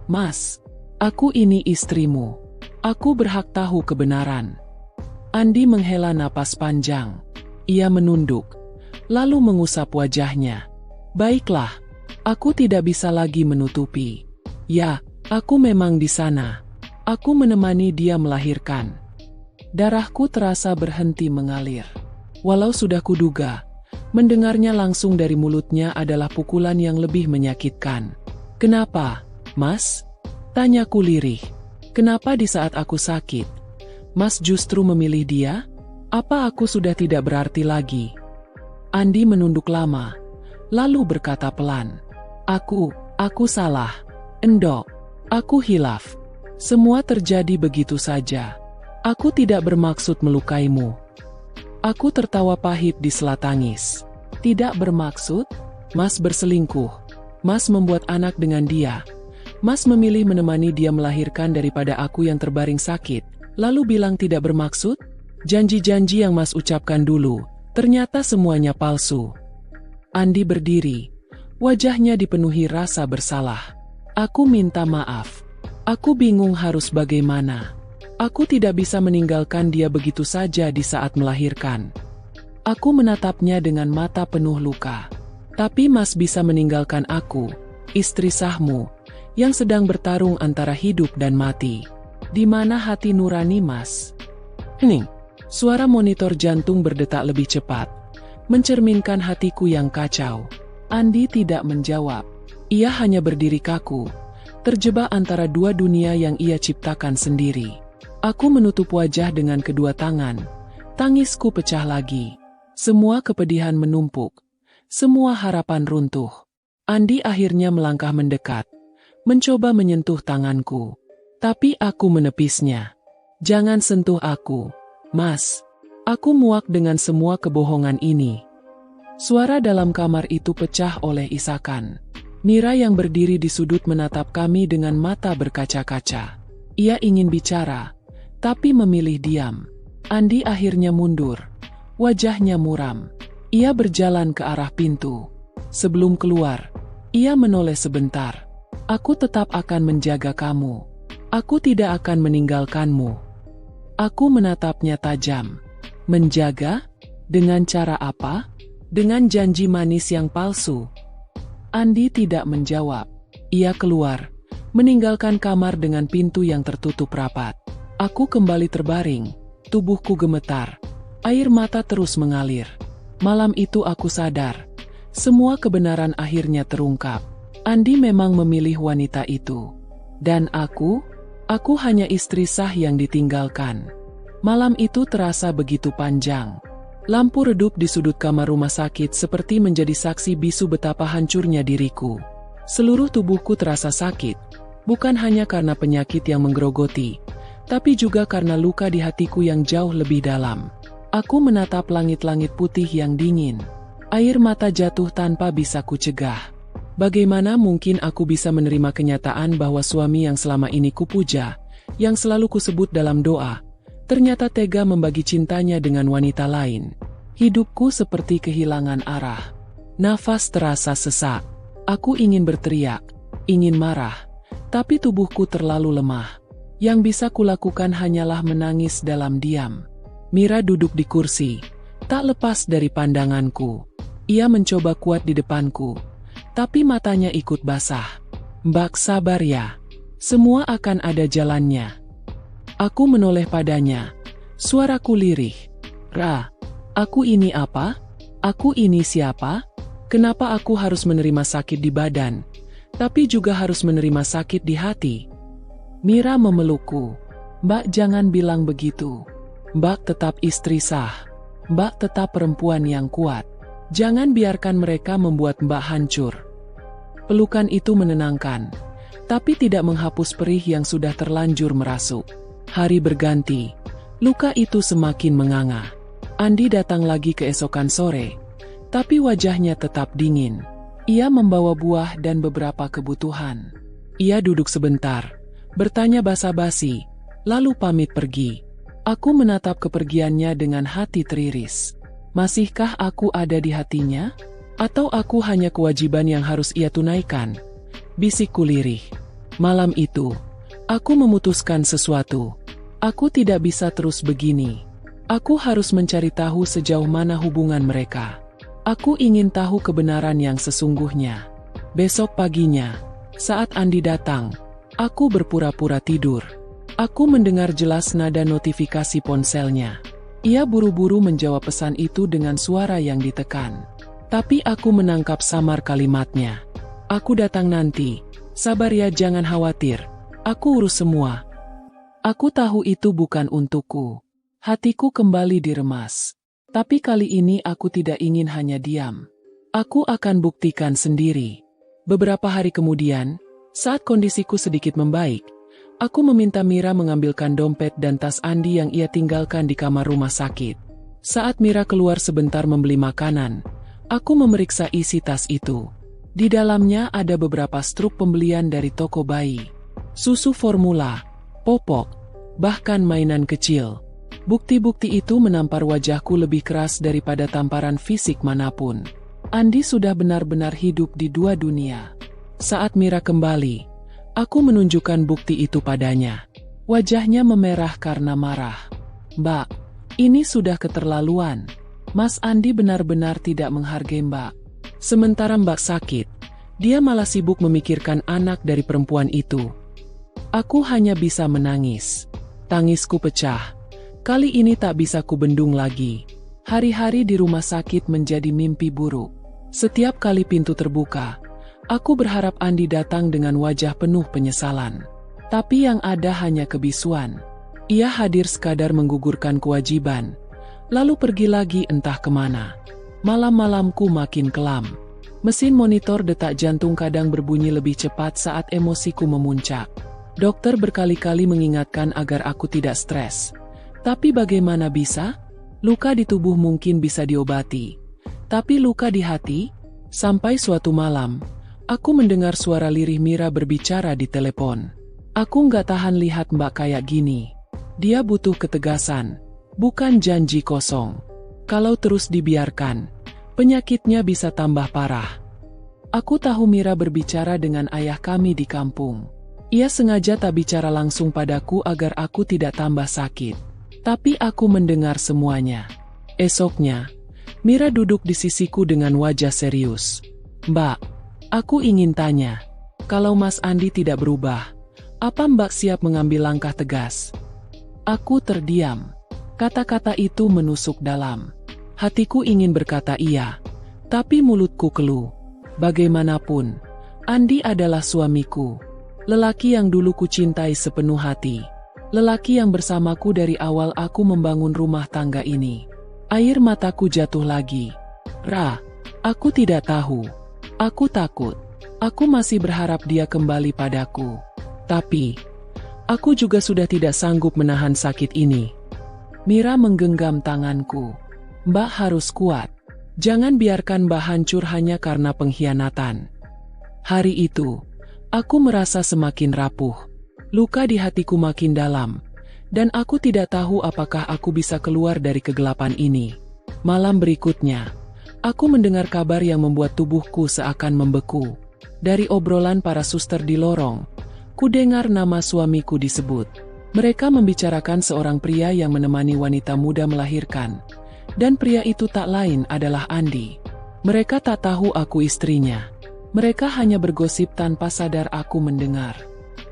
Mas, aku ini istrimu. Aku berhak tahu kebenaran. Andi menghela napas panjang. Ia menunduk, lalu mengusap wajahnya. Baiklah, aku tidak bisa lagi menutupi. Ya, aku memang di sana. Aku menemani dia melahirkan. Darahku terasa berhenti mengalir. Walau sudah kuduga, mendengarnya langsung dari mulutnya adalah pukulan yang lebih menyakitkan. Kenapa, Mas? Tanyaku lirih. Kenapa di saat aku sakit, Mas justru memilih dia? Apa aku sudah tidak berarti lagi? Andi menunduk lama, lalu berkata pelan. Aku salah. Endok. Aku hilaf. Semua terjadi begitu saja. Aku tidak bermaksud melukaimu. Aku tertawa pahit di sela tangis. Tidak bermaksud? Mas berselingkuh. Mas membuat anak dengan dia. Mas memilih menemani dia melahirkan daripada aku yang terbaring sakit. Lalu bilang tidak bermaksud? Janji-janji yang Mas ucapkan dulu, ternyata semuanya palsu. Andi berdiri. Wajahnya dipenuhi rasa bersalah. Aku minta maaf. Aku bingung harus bagaimana. Aku tidak bisa meninggalkan dia begitu saja di saat melahirkan. Aku menatapnya dengan mata penuh luka. Tapi Mas bisa meninggalkan aku, istri sahmu, yang sedang bertarung antara hidup dan mati. Di mana hati nurani Mas? Hening. Suara monitor jantung berdetak lebih cepat, mencerminkan hatiku yang kacau. Andi tidak menjawab. Ia hanya berdiri kaku, terjebak antara dua dunia yang ia ciptakan sendiri. Aku menutup wajah dengan kedua tangan. Tangisku pecah lagi. Semua kepedihan menumpuk. Semua harapan runtuh. Andi akhirnya melangkah mendekat, mencoba menyentuh tanganku. Tapi aku menepisnya. Jangan sentuh aku, Mas. Aku muak dengan semua kebohongan ini. Suara dalam kamar itu pecah oleh isakan. Mira yang berdiri di sudut menatap kami dengan mata berkaca-kaca. Ia ingin bicara, tapi memilih diam. Andi akhirnya mundur. Wajahnya muram. Ia berjalan ke arah pintu. Sebelum keluar, ia menoleh sebentar. Aku tetap akan menjaga kamu. Aku tidak akan meninggalkanmu. Aku menatapnya tajam. Menjaga? Dengan cara apa? Dengan janji manis yang palsu. Andi tidak menjawab. Ia keluar, meninggalkan kamar dengan pintu yang tertutup rapat. Aku kembali terbaring, tubuhku gemetar. Air mata terus mengalir. Malam itu aku sadar. Semua kebenaran akhirnya terungkap. Andi memang memilih wanita itu. Dan aku hanya istri sah yang ditinggalkan. Malam itu terasa begitu panjang. Lampu redup di sudut kamar rumah sakit seperti menjadi saksi bisu betapa hancurnya diriku. Seluruh tubuhku terasa sakit, bukan hanya karena penyakit yang menggerogoti, tapi juga karena luka di hatiku yang jauh lebih dalam. Aku menatap langit-langit putih yang dingin. Air mata jatuh tanpa bisa kucegah. Bagaimana mungkin aku bisa menerima kenyataan bahwa suami yang selama ini kupuja, yang selalu kusebut dalam doa, ternyata tega membagi cintanya dengan wanita lain. Hidupku seperti kehilangan arah. Nafas terasa sesak. Aku ingin berteriak, ingin marah, tapi tubuhku terlalu lemah. Yang bisa kulakukan hanyalah menangis dalam diam. Mira duduk di kursi, Tak lepas dari pandanganku. Ia mencoba kuat di depanku, tapi matanya ikut basah. Mbak, sabar ya. Semua akan ada jalannya. Aku menoleh padanya. Suaraku lirih. Ra, aku ini apa? Aku ini siapa? Kenapa aku harus menerima sakit di badan, tapi juga harus menerima sakit di hati? Mira memelukku. Mbak, jangan bilang begitu. Mbak tetap istri sah. Mbak tetap perempuan yang kuat. Jangan biarkan mereka membuat Mbak hancur. Pelukan itu menenangkan, tapi tidak menghapus perih yang sudah terlanjur merasuk. Hari berganti, luka itu semakin menganga. Andi datang lagi keesokan sore, tapi wajahnya tetap dingin. Ia membawa buah dan beberapa kebutuhan. Ia duduk sebentar, bertanya basa-basi, lalu pamit pergi. Aku menatap kepergiannya dengan hati teriris. Masihkah aku ada di hatinya? Atau aku hanya kewajiban yang harus ia tunaikan? Bisikku lirih. Malam itu, aku memutuskan sesuatu. Aku tidak bisa terus begini. Aku harus mencari tahu sejauh mana hubungan mereka. Aku ingin tahu kebenaran yang sesungguhnya. Besok paginya, saat Andi datang, aku berpura-pura tidur. Aku mendengar jelas nada notifikasi ponselnya. Ia buru-buru menjawab pesan itu dengan suara yang ditekan. Tapi aku menangkap samar kalimatnya. Aku datang nanti. Sabar ya, jangan khawatir. Aku urus semua. Aku tahu itu bukan untukku. Hatiku kembali diremas. Tapi kali ini aku tidak ingin hanya diam. Aku akan buktikan sendiri. Beberapa hari kemudian, saat kondisiku sedikit membaik, aku meminta Mira mengambilkan dompet dan tas Andi yang ia tinggalkan di kamar rumah sakit. Saat Mira keluar sebentar membeli makanan, aku memeriksa isi tas itu. Di dalamnya ada beberapa struk pembelian dari toko bayi. Susu formula, popok, bahkan mainan kecil. Bukti-bukti itu menampar wajahku lebih keras daripada tamparan fisik manapun. Andi sudah benar-benar hidup di dua dunia. Saat Mira kembali, aku menunjukkan bukti itu padanya. Wajahnya memerah karena marah. Mbak, ini sudah keterlaluan. Mas Andi benar-benar tidak menghargai Mbak. Sementara Mbak sakit, dia malah sibuk memikirkan anak dari perempuan itu. Aku hanya bisa menangis. Tangisku pecah. Kali ini tak bisa kubendung lagi. Hari-hari di rumah sakit menjadi mimpi buruk. Setiap kali pintu terbuka, aku berharap Andi datang dengan wajah penuh penyesalan. Tapi yang ada hanya kebisuan. Ia hadir sekadar menggugurkan kewajiban, lalu pergi lagi entah kemana. Malam-malamku makin kelam. Mesin monitor detak jantung kadang berbunyi lebih cepat saat emosiku memuncak. Dokter berkali-kali mengingatkan agar aku tidak stres. Tapi bagaimana bisa? Luka di tubuh mungkin bisa diobati. Tapi luka di hati? Sampai suatu malam, aku mendengar suara lirih Mira berbicara di telepon. Aku nggak tahan lihat Mbak kayak gini. Dia butuh ketegasan, bukan janji kosong. Kalau terus dibiarkan, penyakitnya bisa tambah parah. Aku tahu Mira berbicara dengan ayah kami di kampung. Ia sengaja tak bicara langsung padaku agar aku tidak tambah sakit. Tapi aku mendengar semuanya. Esoknya, Mira duduk di sisiku dengan wajah serius. Mbak, aku ingin tanya, kalau Mas Andi tidak berubah, apa Mbak siap mengambil langkah tegas? Aku terdiam. Kata-kata itu menusuk dalam. Hatiku ingin berkata iya, tapi mulutku keluh. Bagaimanapun, Andi adalah suamiku. Lelaki yang dulu kucintai sepenuh hati. Lelaki yang bersamaku dari awal aku membangun rumah tangga ini. Air mataku jatuh lagi. Ra, aku tidak tahu. Aku takut. Aku masih berharap dia kembali padaku. Tapi, aku juga sudah tidak sanggup menahan sakit ini. Mira menggenggam tanganku. Mbak harus kuat. Jangan biarkan Mbak hancur hanya karena pengkhianatan. Hari itu, aku merasa semakin rapuh. Luka di hatiku makin dalam, dan aku tidak tahu apakah aku bisa keluar dari kegelapan ini. Malam berikutnya, aku mendengar kabar yang membuat tubuhku seakan membeku. Dari obrolan para suster di lorong, ku dengar nama suamiku disebut. Mereka membicarakan seorang pria yang menemani wanita muda melahirkan, Dan pria itu tak lain adalah Andi. Mereka tak tahu aku istrinya. Mereka hanya bergosip tanpa sadar aku mendengar.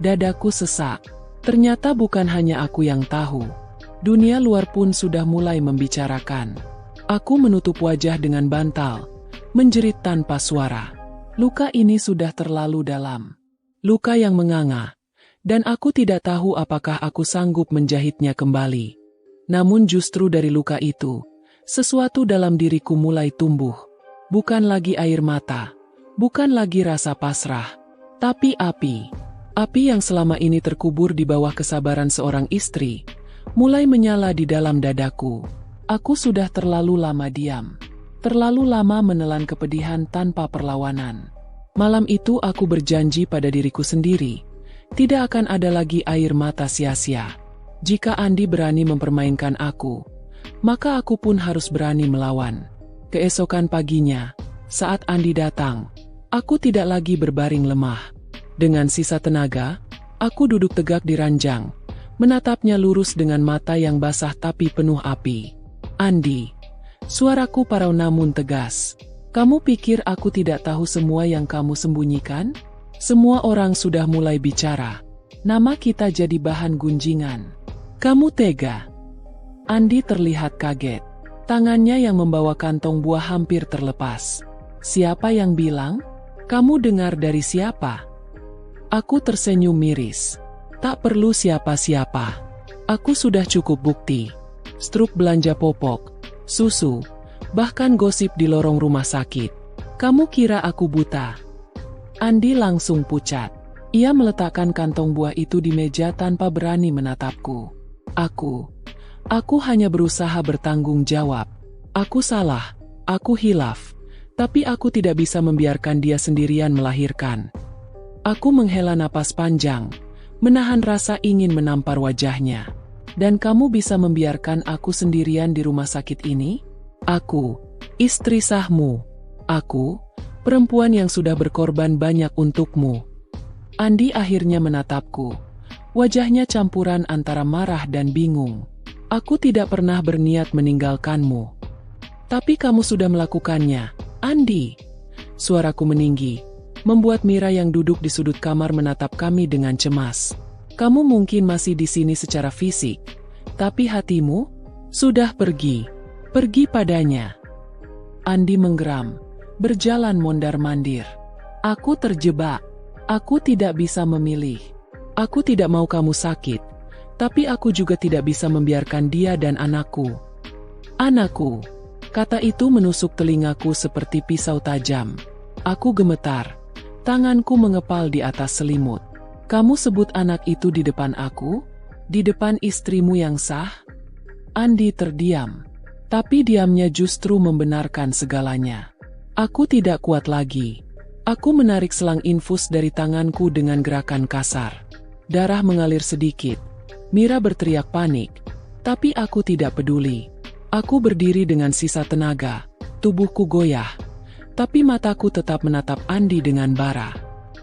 Dadaku sesak. Ternyata bukan hanya aku yang tahu. Dunia luar pun sudah mulai membicarakan. Aku menutup wajah dengan bantal, menjerit tanpa suara. Luka ini sudah terlalu dalam. Luka yang menganga. Dan aku tidak tahu apakah aku sanggup menjahitnya kembali. Namun justru dari luka itu, sesuatu dalam diriku mulai tumbuh. Bukan lagi air mata, bukan lagi rasa pasrah, tapi api. Api yang selama ini terkubur di bawah kesabaran seorang istri, mulai menyala di dalam dadaku. Aku sudah terlalu lama diam. Terlalu lama menelan kepedihan tanpa perlawanan. Malam itu aku berjanji pada diriku sendiri, tidak akan ada lagi air mata sia-sia. Jika Andi berani mempermainkan aku, maka aku pun harus berani melawan. Keesokan paginya, saat Andi datang, aku tidak lagi berbaring lemah. Dengan sisa tenaga, aku duduk tegak di ranjang, menatapnya lurus dengan mata yang basah tapi penuh api. Andi, suaraku parau namun tegas. Kamu pikir aku tidak tahu semua yang kamu sembunyikan? Semua orang sudah mulai bicara. Nama kita jadi bahan gunjingan. Kamu tega. Andi terlihat kaget. Tangannya yang membawa kantong buah hampir terlepas. Siapa yang bilang? Kamu dengar dari siapa? Aku tersenyum miris. Tak perlu siapa-siapa. Aku sudah cukup bukti. Struk belanja popok, susu, bahkan gosip di lorong rumah sakit. Kamu kira aku buta? Andi langsung pucat. Ia meletakkan kantong buah itu di meja tanpa berani menatapku. Aku hanya berusaha bertanggung jawab. Aku salah, aku hilaf. Tapi aku tidak bisa membiarkan dia sendirian melahirkan. Aku menghela napas panjang, menahan rasa ingin menampar wajahnya. Dan kamu bisa membiarkan aku sendirian di rumah sakit ini? Aku, istri sahmu. Aku, perempuan yang sudah berkorban banyak untukmu. Andi akhirnya menatapku. Wajahnya campuran antara marah dan bingung. Aku tidak pernah berniat meninggalkanmu. Tapi kamu sudah melakukannya, Andi. Suaraku meninggi, membuat Mira yang duduk di sudut kamar menatap kami dengan cemas. Kamu mungkin masih di sini secara fisik, tapi hatimu sudah pergi. Pergi padanya. Andi menggeram, berjalan mondar-mandir. Aku terjebak. Aku tidak bisa memilih. Aku tidak mau kamu sakit, tapi aku juga tidak bisa membiarkan dia dan anakku. Anakku. Kata itu menusuk telingaku seperti pisau tajam. Aku gemetar. Tanganku mengepal di atas selimut. Kamu sebut anak itu di depan aku? Di depan istrimu yang sah? Andi terdiam. Tapi diamnya justru membenarkan segalanya. Aku tidak kuat lagi. Aku menarik selang infus dari tanganku dengan gerakan kasar. Darah mengalir sedikit. Mira berteriak panik. Tapi aku tidak peduli. Aku berdiri dengan sisa tenaga. Tubuhku goyah. Tapi mataku tetap menatap Andi dengan bara.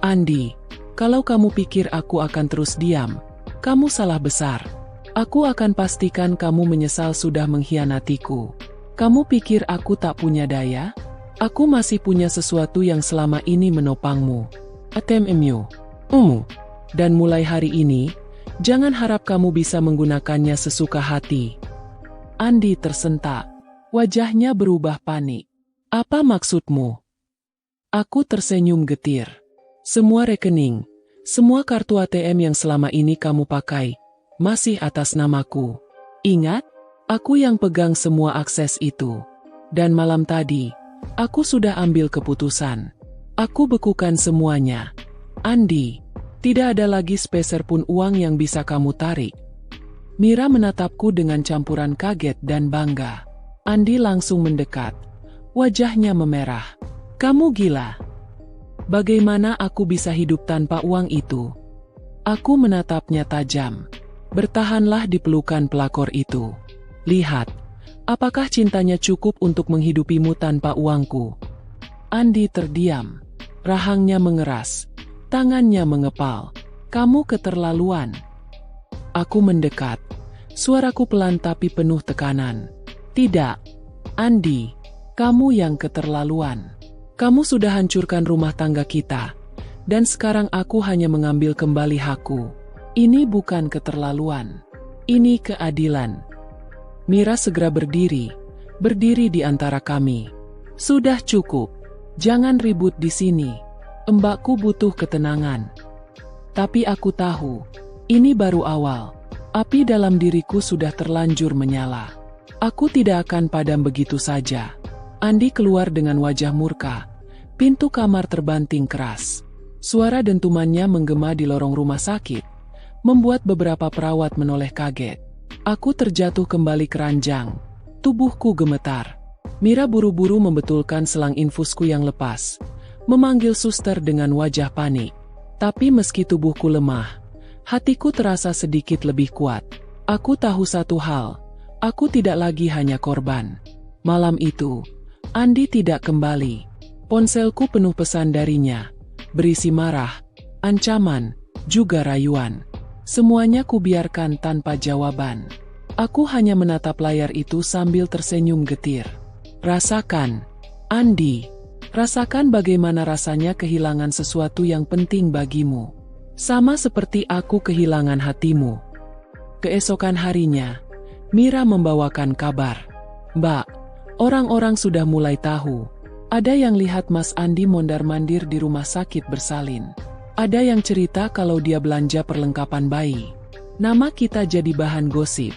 Andi, kalau kamu pikir aku akan terus diam, kamu salah besar. Aku akan pastikan kamu menyesal sudah mengkhianatiku. Kamu pikir aku tak punya daya? Aku masih punya sesuatu yang selama ini menopangmu. ATMMU. Dan mulai hari ini, jangan harap kamu bisa menggunakannya sesuka hati. Andi tersentak. Wajahnya berubah panik. Apa maksudmu? Aku tersenyum getir. Semua rekening, semua kartu ATM yang selama ini kamu pakai, masih atas namaku. Ingat, aku yang pegang semua akses itu. Dan malam tadi, aku sudah ambil keputusan. Aku bekukan semuanya. Andi, tidak ada lagi sepeser pun uang yang bisa kamu tarik. Mira menatapku dengan campuran kaget dan bangga. Andi langsung mendekat. Wajahnya memerah. Kamu gila. Bagaimana aku bisa hidup tanpa uang itu? Aku menatapnya tajam. Bertahanlah di pelukan pelakor itu. Lihat, apakah cintanya cukup untuk menghidupimu tanpa uangku? Andi terdiam. Rahangnya mengeras. Tangannya mengepal. Kamu keterlaluan. Aku mendekat. Suaraku pelan tapi penuh tekanan. Tidak. Andi, kamu yang keterlaluan. Kamu sudah hancurkan rumah tangga kita. Dan sekarang aku hanya mengambil kembali hakku. Ini bukan keterlaluan. Ini keadilan. Mira segera berdiri di antara kami. Sudah cukup. Jangan ribut di sini. Mbakku butuh ketenangan. Tapi aku tahu, ini baru awal. Api dalam diriku sudah terlanjur menyala. Aku tidak akan padam begitu saja. Andi keluar dengan wajah murka. Pintu kamar terbanting keras. Suara dentumannya menggema di lorong rumah sakit, membuat beberapa perawat menoleh kaget. Aku terjatuh kembali ke ranjang. Tubuhku gemetar. Mira buru-buru membetulkan selang infusku yang lepas, memanggil suster dengan wajah panik. Tapi meski tubuhku lemah, hatiku terasa sedikit lebih kuat. Aku tahu satu hal, aku tidak lagi hanya korban. Malam itu, Andi tidak kembali. Ponselku penuh pesan darinya, berisi marah, ancaman, juga rayuan. Semuanya kubiarkan tanpa jawaban. Aku hanya menatap layar itu sambil tersenyum getir. Rasakan, Andi. Rasakan bagaimana rasanya kehilangan sesuatu yang penting bagimu. Sama seperti aku kehilangan hatimu. Keesokan harinya, Mira membawakan kabar. Mbak, orang-orang sudah mulai tahu. Ada yang lihat Mas Andi mondar-mandir di rumah sakit bersalin. Ada yang cerita kalau dia belanja perlengkapan bayi. Nama kita jadi bahan gosip.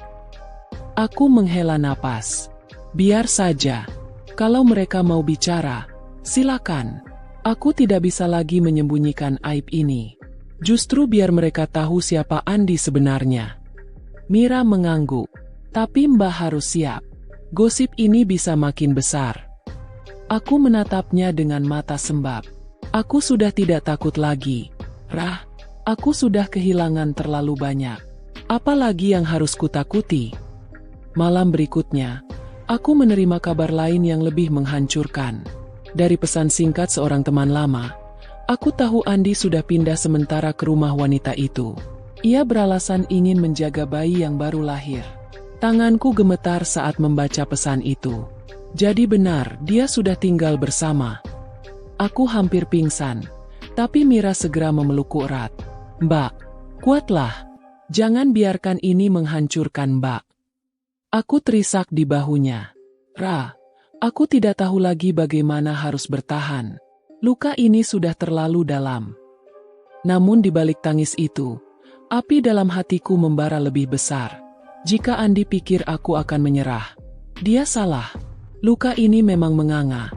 Aku menghela napas. Biar saja. Kalau mereka mau bicara, silakan. Aku tidak bisa lagi menyembunyikan aib ini. Justru biar mereka tahu siapa Andi sebenarnya. Mira mengangguk. Tapi Mbak harus siap. Gosip ini bisa makin besar. Aku menatapnya dengan mata sembab. Aku sudah tidak takut lagi. Rah, aku sudah kehilangan terlalu banyak. Apalagi yang harus kutakuti? Malam berikutnya, aku menerima kabar lain yang lebih menghancurkan. Dari pesan singkat seorang teman lama, aku tahu Andi sudah pindah sementara ke rumah wanita itu. Ia beralasan ingin menjaga bayi yang baru lahir. Tanganku gemetar saat membaca pesan itu. Jadi benar, dia sudah tinggal bersama. Aku hampir pingsan, tapi Mira segera memelukku erat. Mbak, kuatlah. Jangan biarkan ini menghancurkan Mbak. Aku terisak di bahunya. Ra, aku tidak tahu lagi bagaimana harus bertahan. Luka ini sudah terlalu dalam. Namun di balik tangis itu, api dalam hatiku membara lebih besar. Jika Andi pikir aku akan menyerah, dia salah. Luka ini memang menganga,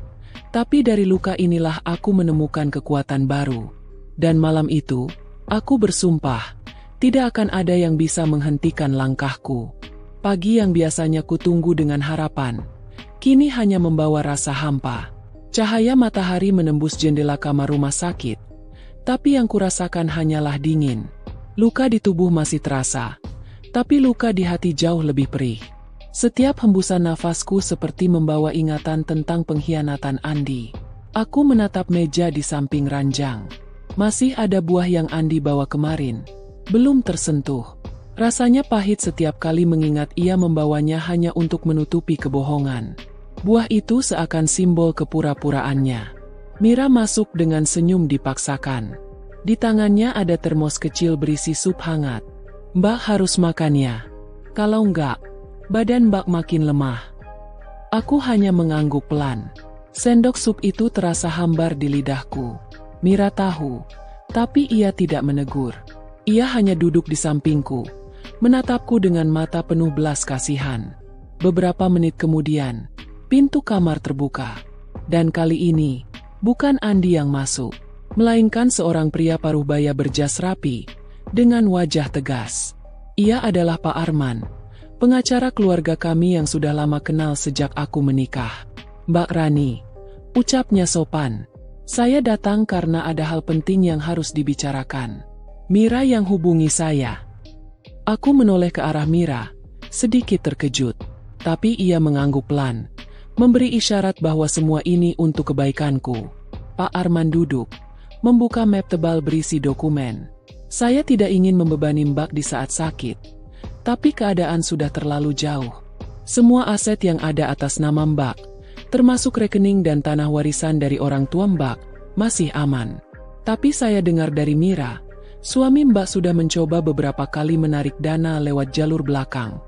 tapi dari luka inilah aku menemukan kekuatan baru. Dan malam itu, aku bersumpah, tidak akan ada yang bisa menghentikan langkahku. Pagi yang biasanya kutunggu dengan harapan, kini hanya membawa rasa hampa. Cahaya matahari menembus jendela kamar rumah sakit, tapi yang kurasakan hanyalah dingin. Luka di tubuh masih terasa, tapi luka di hati jauh lebih perih. Setiap hembusan nafasku seperti membawa ingatan tentang pengkhianatan Andi. Aku menatap meja di samping ranjang. Masih ada buah yang Andi bawa kemarin. Belum tersentuh. Rasanya pahit setiap kali mengingat ia membawanya hanya untuk menutupi kebohongan. Buah itu seakan simbol kepura-puraannya. Mira masuk dengan senyum dipaksakan. Di tangannya ada termos kecil berisi sup hangat. Mbak harus makannya. Kalau enggak, badan Mbak makin lemah. Aku hanya mengangguk pelan. Sendok sup itu terasa hambar di lidahku. Mira tahu, tapi ia tidak menegur. Ia hanya duduk di sampingku, menatapku dengan mata penuh belas kasihan. Beberapa menit kemudian, pintu kamar terbuka. Dan kali ini, bukan Andi yang masuk, melainkan seorang pria paruhbaya berjas rapi, dengan wajah tegas. Ia adalah Pak Arman, pengacara keluarga kami yang sudah lama kenal sejak aku menikah. Mbak Rani, ucapnya sopan. Saya datang karena ada hal penting yang harus dibicarakan. Mira yang hubungi saya. Aku menoleh ke arah Mira, sedikit terkejut. Tapi ia mengangguk pelan, memberi isyarat bahwa semua ini untuk kebaikanku. Pak Arman duduk, membuka map tebal berisi dokumen. Saya tidak ingin membebani Mbak di saat sakit, tapi keadaan sudah terlalu jauh. Semua aset yang ada atas nama Mbak, termasuk rekening dan tanah warisan dari orang tua Mbak, masih aman. Tapi saya dengar dari Mira, suami Mbak sudah mencoba beberapa kali menarik dana lewat jalur belakang.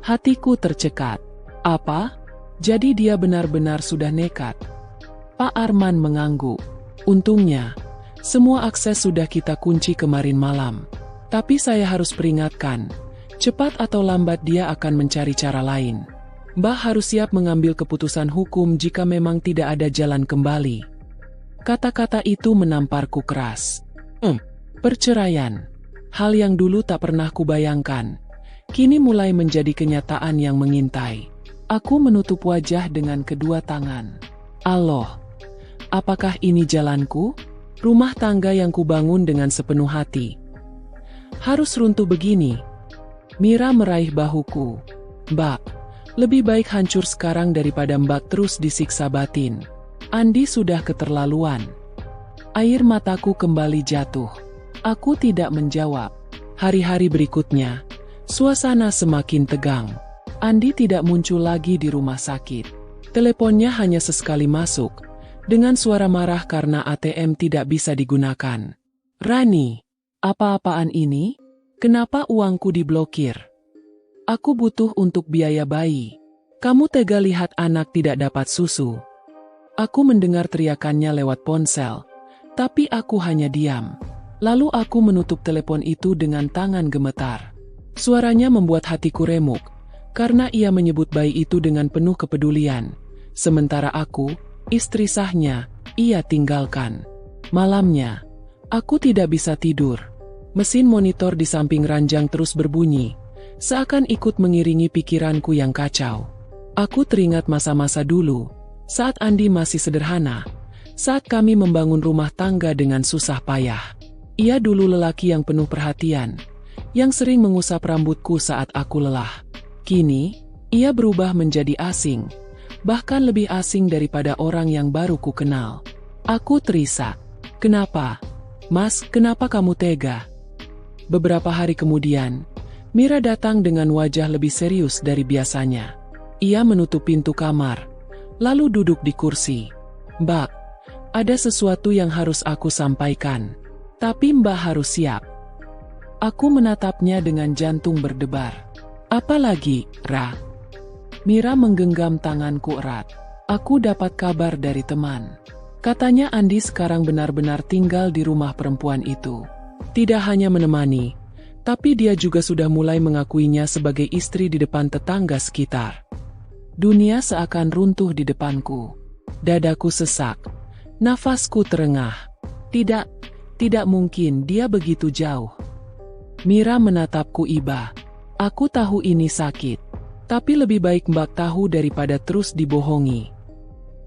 Hatiku tercekat. Apa? Jadi dia benar-benar sudah nekat? Pak Arman mengangguk. Untungnya, semua akses sudah kita kunci kemarin malam. Tapi saya harus peringatkan, cepat atau lambat dia akan mencari cara lain. Mbak harus siap mengambil keputusan hukum jika memang tidak ada jalan kembali. Kata-kata itu menamparku keras. Perceraian. Hal yang dulu tak pernah kubayangkan, kini mulai menjadi kenyataan yang mengintai. Aku menutup wajah dengan kedua tangan. Allah, apakah ini jalanku? Rumah tangga yang kubangun dengan sepenuh hati harus runtuh begini? Mira meraih bahuku. Mbak, lebih baik hancur sekarang daripada Mbak terus disiksa batin. Andi sudah keterlaluan. Air mataku kembali jatuh. Aku tidak menjawab. Hari-hari berikutnya, suasana semakin tegang. Andi tidak muncul lagi di rumah sakit. Teleponnya hanya sesekali masuk, dengan suara marah karena ATM tidak bisa digunakan. Rani, apa-apaan ini? Kenapa uangku diblokir? Aku butuh untuk biaya bayi. Kamu tega lihat anak tidak dapat susu. Aku mendengar teriakannya lewat ponsel, tapi aku hanya diam. Lalu aku menutup telepon itu dengan tangan gemetar. Suaranya membuat hatiku remuk, karena ia menyebut bayi itu dengan penuh kepedulian. Sementara aku, istri sahnya, ia tinggalkan. Malamnya, aku tidak bisa tidur. Mesin monitor di samping ranjang terus berbunyi, seakan ikut mengiringi pikiranku yang kacau. Aku teringat masa-masa dulu, saat Andi masih sederhana, saat kami membangun rumah tangga dengan susah payah. Ia dulu lelaki yang penuh perhatian, yang sering mengusap rambutku saat aku lelah. Kini, ia berubah menjadi asing, bahkan lebih asing daripada orang yang baru ku kenal. Aku terisak. Kenapa? Mas, kenapa kamu tega? Beberapa hari kemudian, Mira datang dengan wajah lebih serius dari biasanya. Ia menutup pintu kamar, lalu duduk di kursi. Mbak, ada sesuatu yang harus aku sampaikan. Tapi Mbak harus siap. Aku menatapnya dengan jantung berdebar. Apalagi, Ra? Mira menggenggam tanganku erat. Aku dapat kabar dari teman. Katanya Andi sekarang benar-benar tinggal di rumah perempuan itu. Tidak hanya menemani, tapi dia juga sudah mulai mengakuinya sebagai istri di depan tetangga sekitar. Dunia seakan runtuh di depanku. Dadaku sesak. Nafasku terengah. Tidak mungkin dia begitu jauh. Mira menatapku iba. Aku tahu ini sakit, tapi lebih baik Mbak tahu daripada terus dibohongi.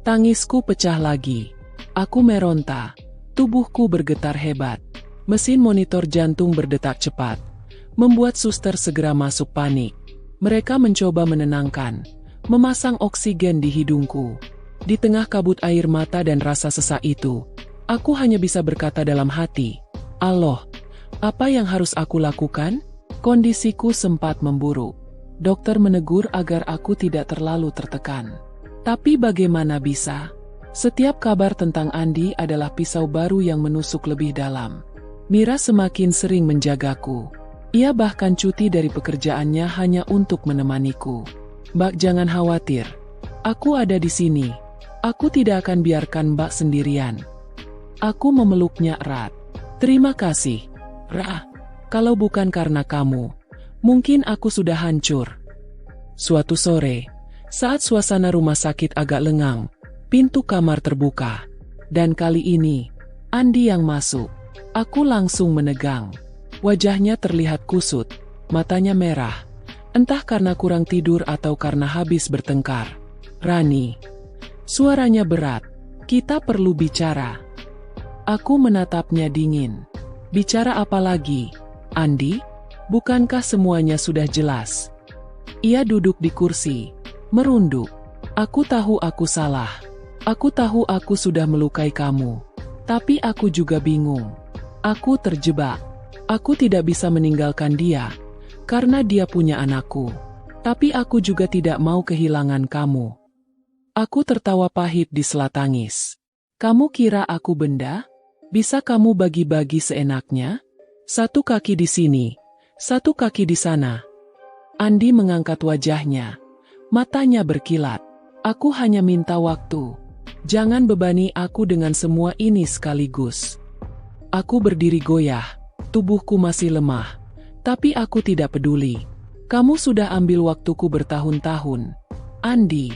Tangisku pecah lagi. Aku meronta. Tubuhku bergetar hebat. Mesin monitor jantung berdetak cepat, membuat suster segera masuk panik. Mereka mencoba menenangkan, memasang oksigen di hidungku. Di tengah kabut air mata dan rasa sesak itu, aku hanya bisa berkata dalam hati, Allah, apa yang harus aku lakukan? Kondisiku sempat memburuk. Dokter menegur agar aku tidak terlalu tertekan. Tapi bagaimana bisa? Setiap kabar tentang Andi adalah pisau baru yang menusuk lebih dalam. Mira semakin sering menjagaku. Ia bahkan cuti dari pekerjaannya hanya untuk menemaniku. Mbak jangan khawatir. Aku ada di sini. Aku tidak akan biarkan Mbak sendirian. Aku memeluknya erat. Terima kasih, Ra. Kalau bukan karena kamu, mungkin aku sudah hancur. Suatu sore, saat suasana rumah sakit agak lengang, pintu kamar terbuka. Dan kali ini, Andi yang masuk. Aku langsung menegang. Wajahnya terlihat kusut, matanya merah. Entah karena kurang tidur atau karena habis bertengkar. Rani. Suaranya berat. Kita perlu bicara. Aku menatapnya dingin. Bicara apa lagi? Andi, bukankah semuanya sudah jelas? Ia duduk di kursi, merunduk. Aku tahu aku salah. Aku tahu aku sudah melukai kamu. Tapi aku juga bingung. Aku terjebak. Aku tidak bisa meninggalkan dia, karena dia punya anakku. Tapi aku juga tidak mau kehilangan kamu. Aku tertawa pahit di sela tangis. Kamu kira aku benda? Bisa kamu bagi-bagi seenaknya? Satu kaki di sini, satu kaki di sana. Andi mengangkat wajahnya. Matanya berkilat. Aku hanya minta waktu. Jangan bebani aku dengan semua ini sekaligus. Aku berdiri goyah. Tubuhku masih lemah. Tapi aku tidak peduli. Kamu sudah ambil waktuku bertahun-tahun, Andi.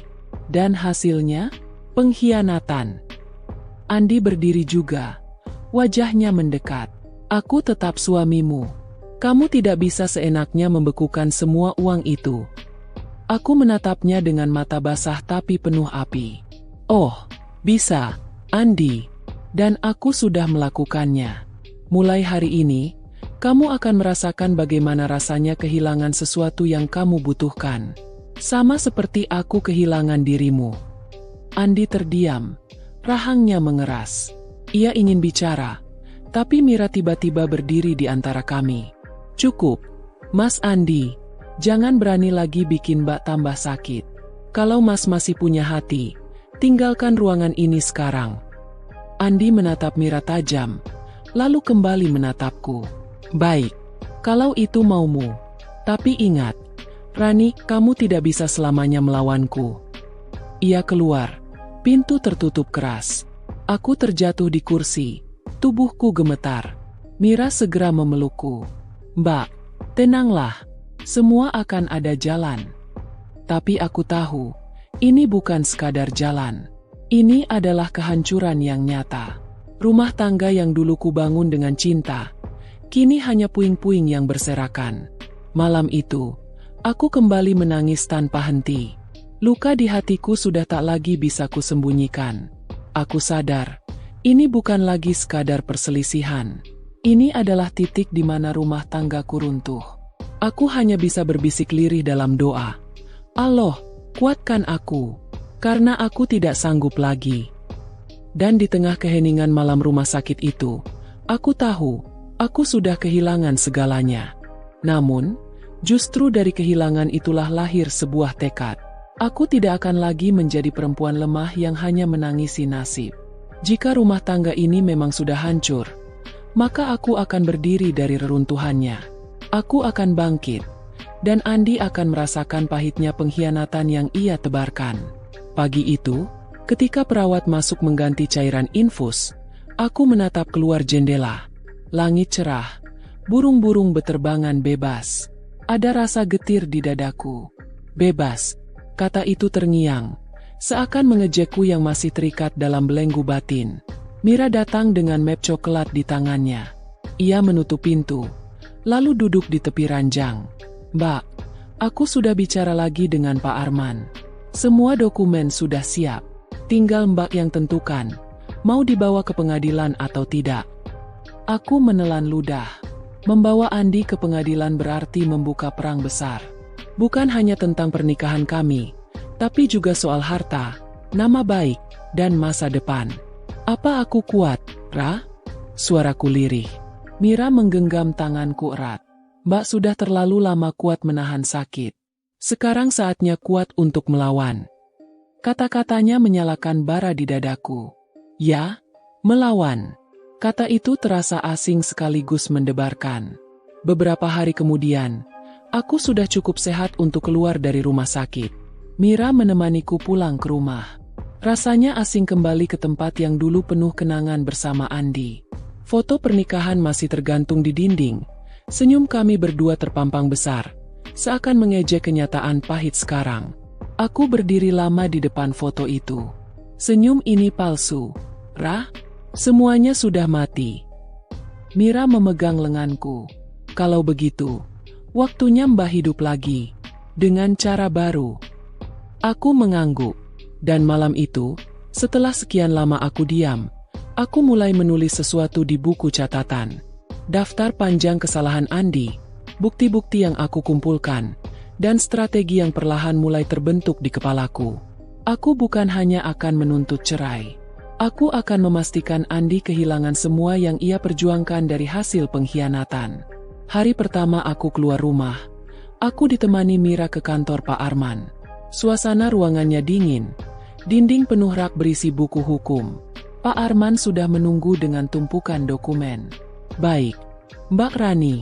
Dan hasilnya? Pengkhianatan. Andi berdiri juga. Wajahnya mendekat. Aku tetap suamimu. Kamu tidak bisa seenaknya membekukan semua uang itu. Aku menatapnya dengan mata basah tapi penuh api. Oh, bisa, Andi. Dan aku sudah melakukannya. Mulai hari ini, kamu akan merasakan bagaimana rasanya kehilangan sesuatu yang kamu butuhkan. Sama seperti aku kehilangan dirimu. Andi terdiam. Rahangnya mengeras. Ia ingin bicara. Tapi Mira tiba-tiba berdiri di antara kami. Cukup, Mas Andi. Jangan berani lagi bikin Mbak tambah sakit. Kalau Mas masih punya hati, tinggalkan ruangan ini sekarang. Andi menatap Mira tajam. Lalu kembali menatapku. Baik, kalau itu maumu. Tapi ingat, Rani, kamu tidak bisa selamanya melawanku. Ia keluar. Pintu tertutup keras. Aku terjatuh di kursi. Tubuhku gemetar. Mira segera memelukku. Mbak, tenanglah. Semua akan ada jalan. Tapi aku tahu, ini bukan sekadar jalan. Ini adalah kehancuran yang nyata. Rumah tangga yang dulu kubangun dengan cinta, kini hanya puing-puing yang berserakan. Malam itu, aku kembali menangis tanpa henti. Luka di hatiku sudah tak lagi bisa kusembunyikan. Aku sadar, ini bukan lagi sekadar perselisihan. Ini adalah titik di mana rumah tanggaku runtuh. Aku hanya bisa berbisik lirih dalam doa. Allah, kuatkan aku, karena aku tidak sanggup lagi. Dan di tengah keheningan malam rumah sakit itu, aku tahu, aku sudah kehilangan segalanya. Namun, justru dari kehilangan itulah lahir sebuah tekad. Aku tidak akan lagi menjadi perempuan lemah yang hanya menangisi nasib. Jika rumah tangga ini memang sudah hancur, maka aku akan berdiri dari reruntuhannya. Aku akan bangkit, dan Andi akan merasakan pahitnya pengkhianatan yang ia tebarkan. Pagi itu, ketika perawat masuk mengganti cairan infus, aku menatap keluar jendela. Langit cerah, burung-burung beterbangan bebas. Ada rasa getir di dadaku. Bebas, kata itu terngiang, seakan mengejekku yang masih terikat dalam belenggu batin. Mira datang dengan map coklat di tangannya. Ia menutup pintu, lalu duduk di tepi ranjang. Mbak, aku sudah bicara lagi dengan Pak Arman. Semua dokumen sudah siap. Tinggal Mbak yang tentukan, mau dibawa ke pengadilan atau tidak. Aku menelan ludah. Membawa Andi ke pengadilan berarti membuka perang besar. Bukan hanya tentang pernikahan kami, tapi juga soal harta, nama baik, dan masa depan. Apa aku kuat, Ra? Suaraku lirih. Mira menggenggam tanganku erat. Mbak sudah terlalu lama kuat menahan sakit. Sekarang saatnya kuat untuk melawan. Kata-katanya menyalakan bara di dadaku. Ya, melawan. Kata itu terasa asing sekaligus mendebarkan. Beberapa hari kemudian, aku sudah cukup sehat untuk keluar dari rumah sakit. Mira menemaniku pulang ke rumah. Rasanya asing kembali ke tempat yang dulu penuh kenangan bersama Andi. Foto pernikahan masih tergantung di dinding. Senyum kami berdua terpampang besar, seakan mengejek kenyataan pahit sekarang. Aku berdiri lama di depan foto itu. Senyum ini palsu, Ra. Semuanya sudah mati. Mira memegang lenganku. Kalau begitu, waktunya Mbak hidup lagi. Dengan cara baru. Aku mengangguk. Dan malam itu, setelah sekian lama aku diam, aku mulai menulis sesuatu di buku catatan. Daftar panjang kesalahan Andi, bukti-bukti yang aku kumpulkan, dan strategi yang perlahan mulai terbentuk di kepalaku. Aku bukan hanya akan menuntut cerai. Aku akan memastikan Andi kehilangan semua yang ia perjuangkan dari hasil pengkhianatan. Hari pertama aku keluar rumah, Aku ditemani Mira ke kantor Pak Arman. Suasana ruangannya dingin. Dinding penuh rak berisi buku hukum. Pak Arman sudah menunggu dengan tumpukan dokumen. Baik, Mbak Rani.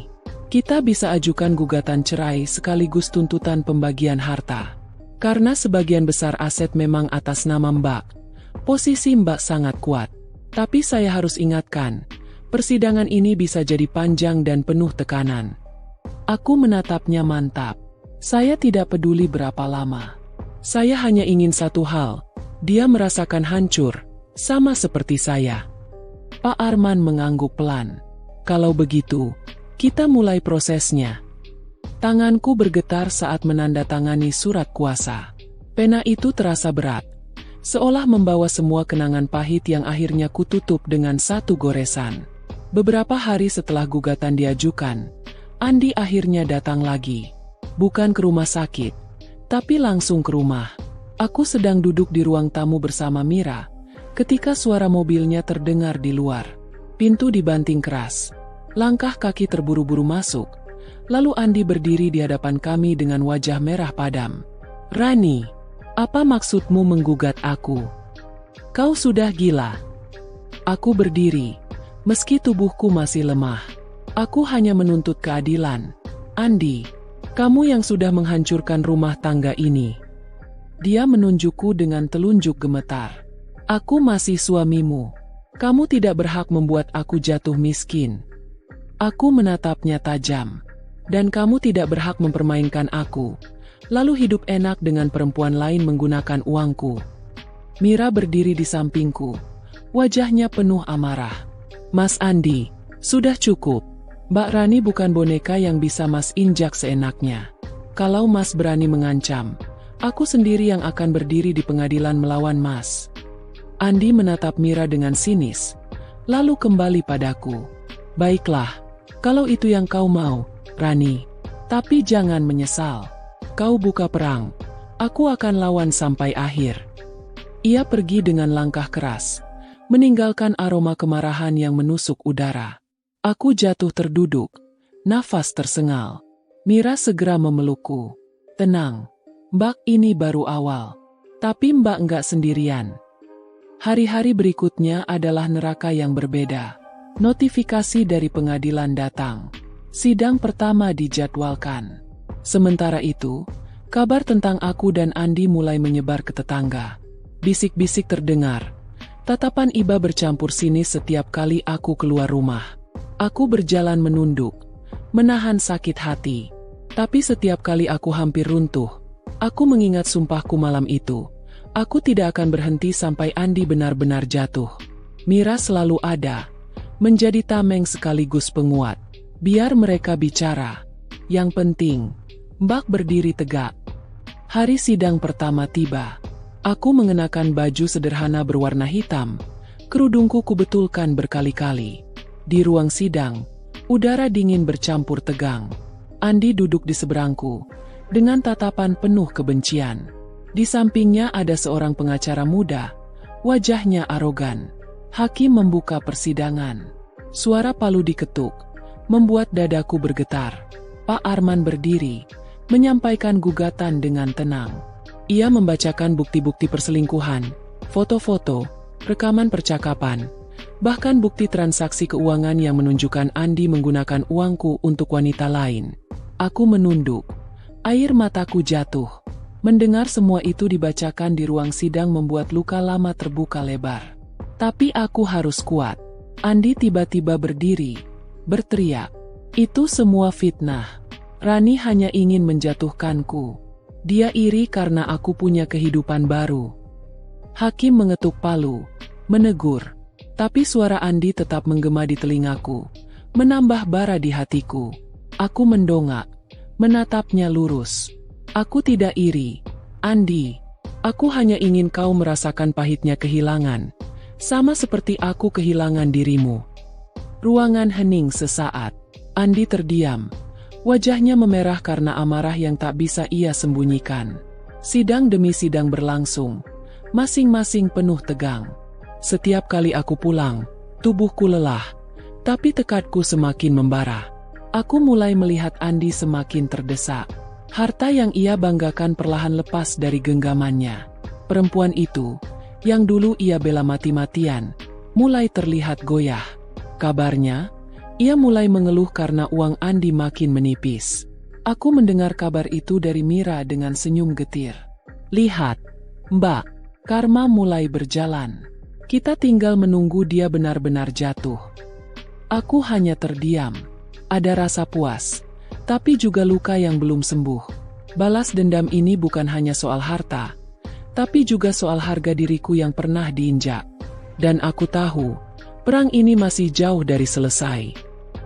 Kita bisa ajukan gugatan cerai sekaligus tuntutan pembagian harta. Karena sebagian besar aset memang atas nama Mbak. Posisi Mbak sangat kuat. Tapi saya harus ingatkan, persidangan ini bisa jadi panjang dan penuh tekanan. Aku menatapnya mantap. Saya tidak peduli berapa lama. Saya hanya ingin satu hal, dia merasakan hancur, sama seperti saya. Pak Arman mengangguk pelan. Kalau begitu, kita mulai prosesnya. Tanganku bergetar saat menandatangani surat kuasa. Pena itu terasa berat, seolah membawa semua kenangan pahit yang akhirnya kututup dengan satu goresan. Beberapa hari setelah gugatan diajukan, Andi akhirnya datang lagi. Bukan ke rumah sakit, tapi langsung ke rumah. Aku sedang duduk di ruang tamu bersama Mira, ketika suara mobilnya terdengar di luar. Pintu dibanting keras. Langkah kaki terburu-buru masuk. Lalu Andi berdiri di hadapan kami dengan wajah merah padam. Rani, apa maksudmu menggugat aku? Kau sudah gila. Aku berdiri, meski tubuhku masih lemah. Aku hanya menuntut keadilan. Andi, kamu yang sudah menghancurkan rumah tangga ini. Dia menunjukku dengan telunjuk gemetar. Aku masih suamimu. Kamu tidak berhak membuat aku jatuh miskin. Aku menatapnya tajam. Dan kamu tidak berhak mempermainkan aku, lalu hidup enak dengan perempuan lain menggunakan uangku. Mira berdiri di sampingku. Wajahnya penuh amarah. Mas Andi, sudah cukup. Mbak Rani bukan boneka yang bisa Mas injak seenaknya. Kalau Mas berani mengancam, aku sendiri yang akan berdiri di pengadilan melawan Mas. Andi menatap Mira dengan sinis, lalu kembali padaku. Baiklah, kalau itu yang kau mau, Rani. Tapi jangan menyesal. Kau buka perang, aku akan lawan sampai akhir. Ia pergi dengan langkah keras, meninggalkan aroma kemarahan yang menusuk udara. Aku jatuh terduduk, nafas tersengal. Mira segera memelukku. Tenang, Mbak, ini baru awal. Tapi Mbak enggak sendirian. Hari-hari berikutnya adalah neraka yang berbeda. Notifikasi dari pengadilan datang. Sidang pertama dijadwalkan. Sementara itu, kabar tentang aku dan Andi mulai menyebar ke tetangga. Bisik-bisik terdengar. Tatapan iba bercampur sinis setiap kali aku keluar rumah. Aku berjalan menunduk, menahan sakit hati. Tapi setiap kali aku hampir runtuh, aku mengingat sumpahku malam itu. Aku tidak akan berhenti sampai Andi benar-benar jatuh. Mira selalu ada, menjadi tameng sekaligus penguat. Biar mereka bicara. Yang penting, Mbak berdiri tegak. Hari sidang pertama tiba. Aku mengenakan baju sederhana berwarna hitam. Kerudungku kubetulkan berkali-kali. Di ruang sidang, udara dingin bercampur tegang. Andi duduk di seberangku, dengan tatapan penuh kebencian. Di sampingnya ada seorang pengacara muda, wajahnya arogan. Hakim membuka persidangan. Suara palu diketuk, membuat dadaku bergetar. Pak Arman berdiri, menyampaikan gugatan dengan tenang. Ia membacakan bukti-bukti perselingkuhan, foto-foto, rekaman percakapan, bahkan bukti transaksi keuangan yang menunjukkan Andi menggunakan uangku untuk wanita lain. Aku menunduk. Air mataku jatuh. Mendengar semua itu dibacakan di ruang sidang membuat luka lama terbuka lebar. Tapi aku harus kuat. Andi tiba-tiba berdiri, berteriak. Itu semua fitnah. Rani hanya ingin menjatuhkanku. Dia iri karena aku punya kehidupan baru. Hakim mengetuk palu, menegur. Tapi suara Andi tetap menggema di telingaku, menambah bara di hatiku. Aku mendongak, menatapnya lurus. Aku tidak iri, Andi. Aku hanya ingin kau merasakan pahitnya kehilangan, sama seperti aku kehilangan dirimu. Ruangan hening sesaat. Andi terdiam. Wajahnya memerah karena amarah yang tak bisa ia sembunyikan. Sidang demi sidang berlangsung, masing-masing penuh tegang. Setiap kali aku pulang, tubuhku lelah, tapi tekadku semakin membara. Aku mulai melihat Andi semakin terdesak. Harta yang ia banggakan perlahan lepas dari genggamannya. Perempuan itu, yang dulu ia bela mati-matian, mulai terlihat goyah. Kabarnya, ia mulai mengeluh karena uang Andi makin menipis. Aku mendengar kabar itu dari Mira dengan senyum getir. Lihat, Mbak, karma mulai berjalan. Kita tinggal menunggu dia benar-benar jatuh. Aku hanya terdiam. Ada rasa puas, tapi juga luka yang belum sembuh. Balas dendam ini bukan hanya soal harta, tapi juga soal harga diriku yang pernah diinjak. Dan aku tahu, perang ini masih jauh dari selesai.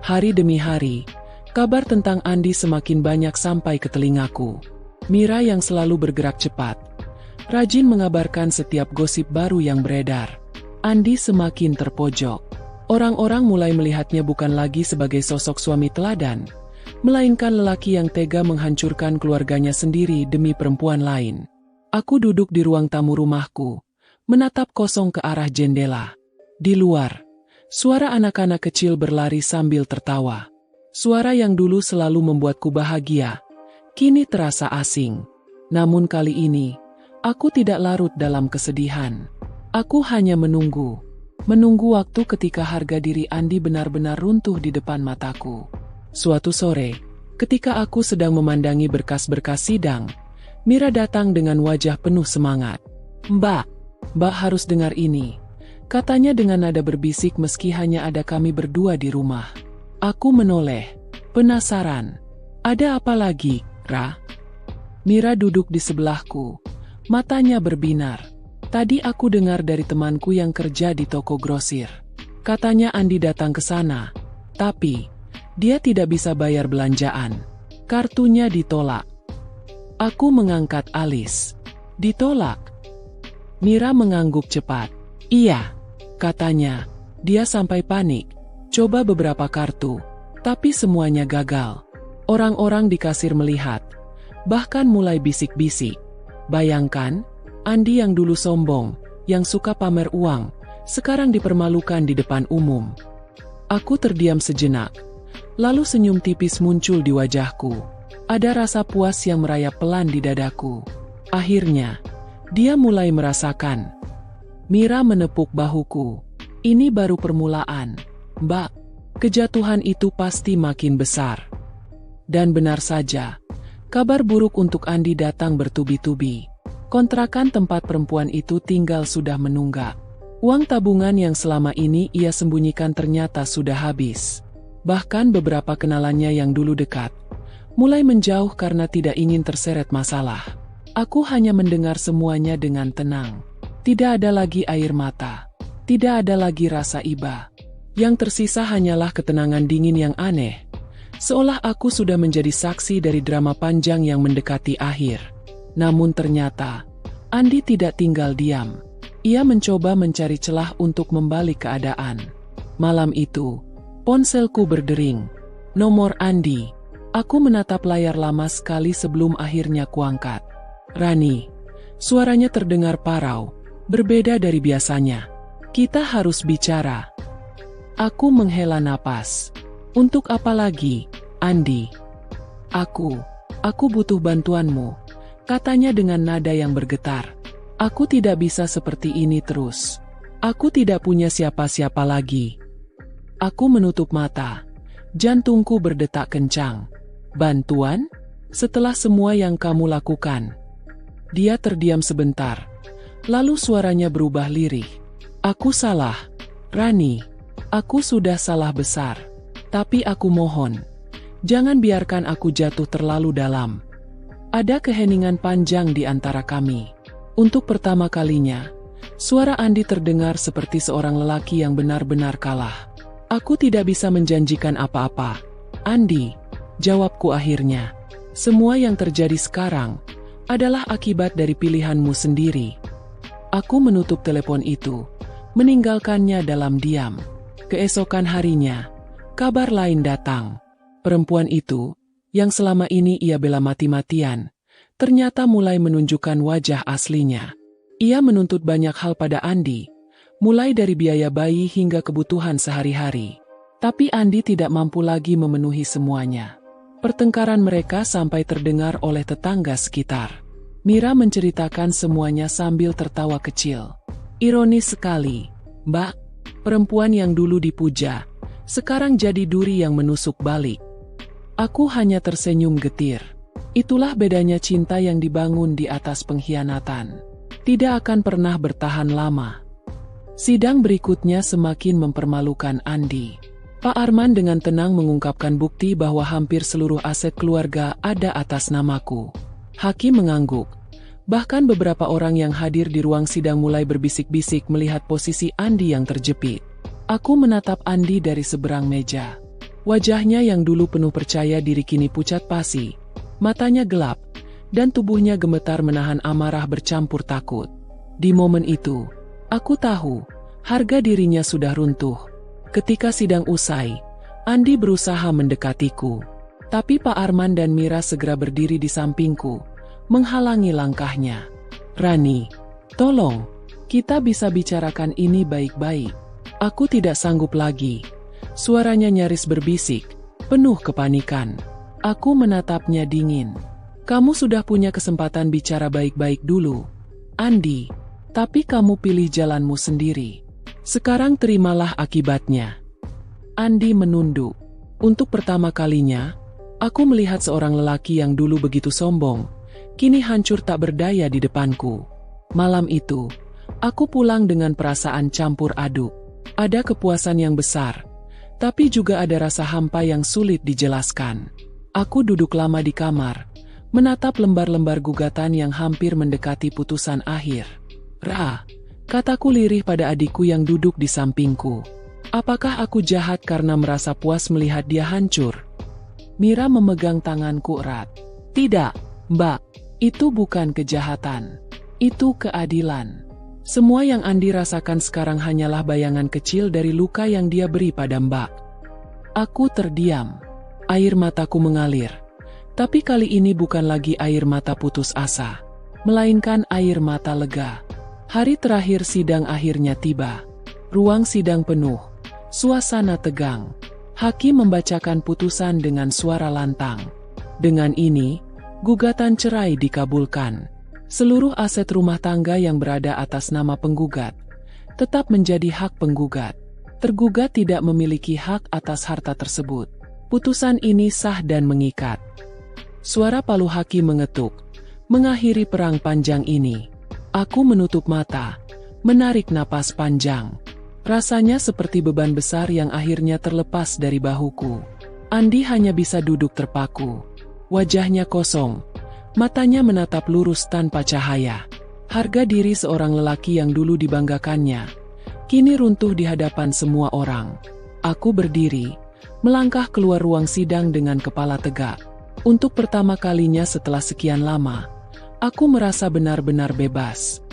Hari demi hari, kabar tentang Andi semakin banyak sampai ke telingaku. Mira yang selalu bergerak cepat, rajin mengabarkan setiap gosip baru yang beredar. Andi semakin terpojok. Orang-orang mulai melihatnya bukan lagi sebagai sosok suami teladan, melainkan lelaki yang tega menghancurkan keluarganya sendiri demi perempuan lain. Aku duduk di ruang tamu rumahku, menatap kosong ke arah jendela. Di luar, suara anak-anak kecil berlari sambil tertawa. Suara yang dulu selalu membuatku bahagia, kini terasa asing. Namun kali ini, aku tidak larut dalam kesedihan. Aku hanya menunggu waktu ketika harga diri Andi benar-benar runtuh di depan mataku. Suatu sore, ketika aku sedang memandangi berkas-berkas sidang, Mira datang dengan wajah penuh semangat. Mbak harus dengar ini, katanya dengan nada berbisik meski hanya ada kami berdua di rumah. Aku menoleh, penasaran. Ada apa lagi, Ra? Mira duduk di sebelahku, matanya berbinar. Tadi aku dengar dari temanku yang kerja di toko grosir. Katanya Andi datang ke sana, tapi dia tidak bisa bayar belanjaan. Kartunya ditolak. Aku mengangkat alis. Ditolak? Mira mengangguk cepat. Iya, katanya. Dia sampai panik. Coba beberapa kartu, tapi semuanya gagal. Orang-orang di kasir melihat, bahkan mulai bisik-bisik. Bayangkan, Andi yang dulu sombong, yang suka pamer uang, sekarang dipermalukan di depan umum. Aku terdiam sejenak, lalu senyum tipis muncul di wajahku. Ada rasa puas yang merayap pelan di dadaku. Akhirnya, dia mulai merasakan. Mira menepuk bahuku. Ini baru permulaan, Mbak. Kejatuhan itu pasti makin besar. Dan benar saja, kabar buruk untuk Andi datang bertubi-tubi. Kontrakan tempat perempuan itu tinggal sudah menunggak. Uang tabungan yang selama ini ia sembunyikan ternyata sudah habis. Bahkan beberapa kenalannya yang dulu dekat, mulai menjauh karena tidak ingin terseret masalah. Aku hanya mendengar semuanya dengan tenang. Tidak ada lagi air mata. Tidak ada lagi rasa iba. Yang tersisa hanyalah ketenangan dingin yang aneh. Seolah aku sudah menjadi saksi dari drama panjang yang mendekati akhir. Namun ternyata, Andi tidak tinggal diam. Ia mencoba mencari celah untuk membalik keadaan. Malam itu, ponselku berdering. Nomor Andi. Aku menatap layar lama sekali sebelum akhirnya kuangkat. Rani. Suaranya terdengar parau, berbeda dari biasanya. Kita harus bicara. Aku menghela napas. Untuk apa lagi, Andi? Aku butuh bantuanmu, katanya dengan nada yang bergetar. Aku tidak bisa seperti ini terus. Aku tidak punya siapa-siapa lagi. Aku menutup mata. Jantungku berdetak kencang. Bantuan? Setelah semua yang kamu lakukan. Dia terdiam sebentar. Lalu suaranya berubah lirih. Aku salah, Rani. Aku sudah salah besar. Tapi aku mohon, jangan biarkan aku jatuh terlalu dalam. Ada keheningan panjang di antara kami. Untuk pertama kalinya, suara Andi terdengar seperti seorang lelaki yang benar-benar kalah. Aku tidak bisa menjanjikan apa-apa. Andi, jawabku akhirnya. Semua yang terjadi sekarang adalah akibat dari pilihanmu sendiri. Aku menutup telepon itu, meninggalkannya dalam diam. Keesokan harinya, kabar lain datang. Perempuan itu, yang selama ini ia bela mati-matian, ternyata mulai menunjukkan wajah aslinya. Ia menuntut banyak hal pada Andi, mulai dari biaya bayi hingga kebutuhan sehari-hari. Tapi Andi tidak mampu lagi memenuhi semuanya. Pertengkaran mereka sampai terdengar oleh tetangga sekitar. Mira menceritakan semuanya sambil tertawa kecil. Ironis sekali, Mbak. Perempuan yang dulu dipuja, sekarang jadi duri yang menusuk balik. Aku hanya tersenyum getir. Itulah bedanya cinta yang dibangun di atas pengkhianatan. Tidak akan pernah bertahan lama. Sidang berikutnya semakin mempermalukan Andi. Pak Arman dengan tenang mengungkapkan bukti bahwa hampir seluruh aset keluarga ada atas namaku. Hakim mengangguk. Bahkan beberapa orang yang hadir di ruang sidang mulai berbisik-bisik melihat posisi Andi yang terjepit. Aku menatap Andi dari seberang meja. Wajahnya yang dulu penuh percaya diri kini pucat pasi. Matanya gelap, dan tubuhnya gemetar menahan amarah bercampur takut. Di momen itu, aku tahu, harga dirinya sudah runtuh. Ketika sidang usai, Andi berusaha mendekatiku. Tapi Pak Arman dan Mira segera berdiri di sampingku, menghalangi langkahnya. Rani, tolong, kita bisa bicarakan ini baik-baik. Aku tidak sanggup lagi. Suaranya nyaris berbisik, penuh kepanikan. Aku menatapnya dingin. Kamu sudah punya kesempatan bicara baik-baik dulu, Andi, tapi kamu pilih jalanmu sendiri. Sekarang terimalah akibatnya. Andi menunduk. Untuk pertama kalinya, aku melihat seorang lelaki yang dulu begitu sombong, kini hancur tak berdaya di depanku. Malam itu, aku pulang dengan perasaan campur aduk. Ada kepuasan yang besar, tapi juga ada rasa hampa yang sulit dijelaskan. Aku duduk lama di kamar, menatap lembar-lembar gugatan yang hampir mendekati putusan akhir. Ra, kataku lirih pada adikku yang duduk di sampingku. Apakah aku jahat karena merasa puas melihat dia hancur? Mira memegang tanganku erat. Tidak, Mbak. Itu bukan kejahatan. Itu keadilan. Semua yang Andi rasakan sekarang hanyalah bayangan kecil dari luka yang dia beri pada Mbak. Aku terdiam. Air mataku mengalir. Tapi kali ini bukan lagi air mata putus asa, melainkan air mata lega. Hari terakhir sidang akhirnya tiba. Ruang sidang penuh. Suasana tegang. Hakim membacakan putusan dengan suara lantang. Dengan ini, gugatan cerai dikabulkan. Seluruh aset rumah tangga yang berada atas nama penggugat tetap menjadi hak penggugat. Tergugat tidak memiliki hak atas harta tersebut. Putusan ini sah dan mengikat. Suara palu hakim mengetuk, mengakhiri perang panjang ini. Aku menutup mata, menarik napas panjang. Rasanya seperti beban besar yang akhirnya terlepas dari bahuku. Andi hanya bisa duduk terpaku. Wajahnya kosong. Matanya menatap lurus tanpa cahaya. Harga diri seorang lelaki yang dulu dibanggakannya, kini runtuh di hadapan semua orang. Aku berdiri, melangkah keluar ruang sidang dengan kepala tegak. Untuk pertama kalinya setelah sekian lama, aku merasa benar-benar bebas.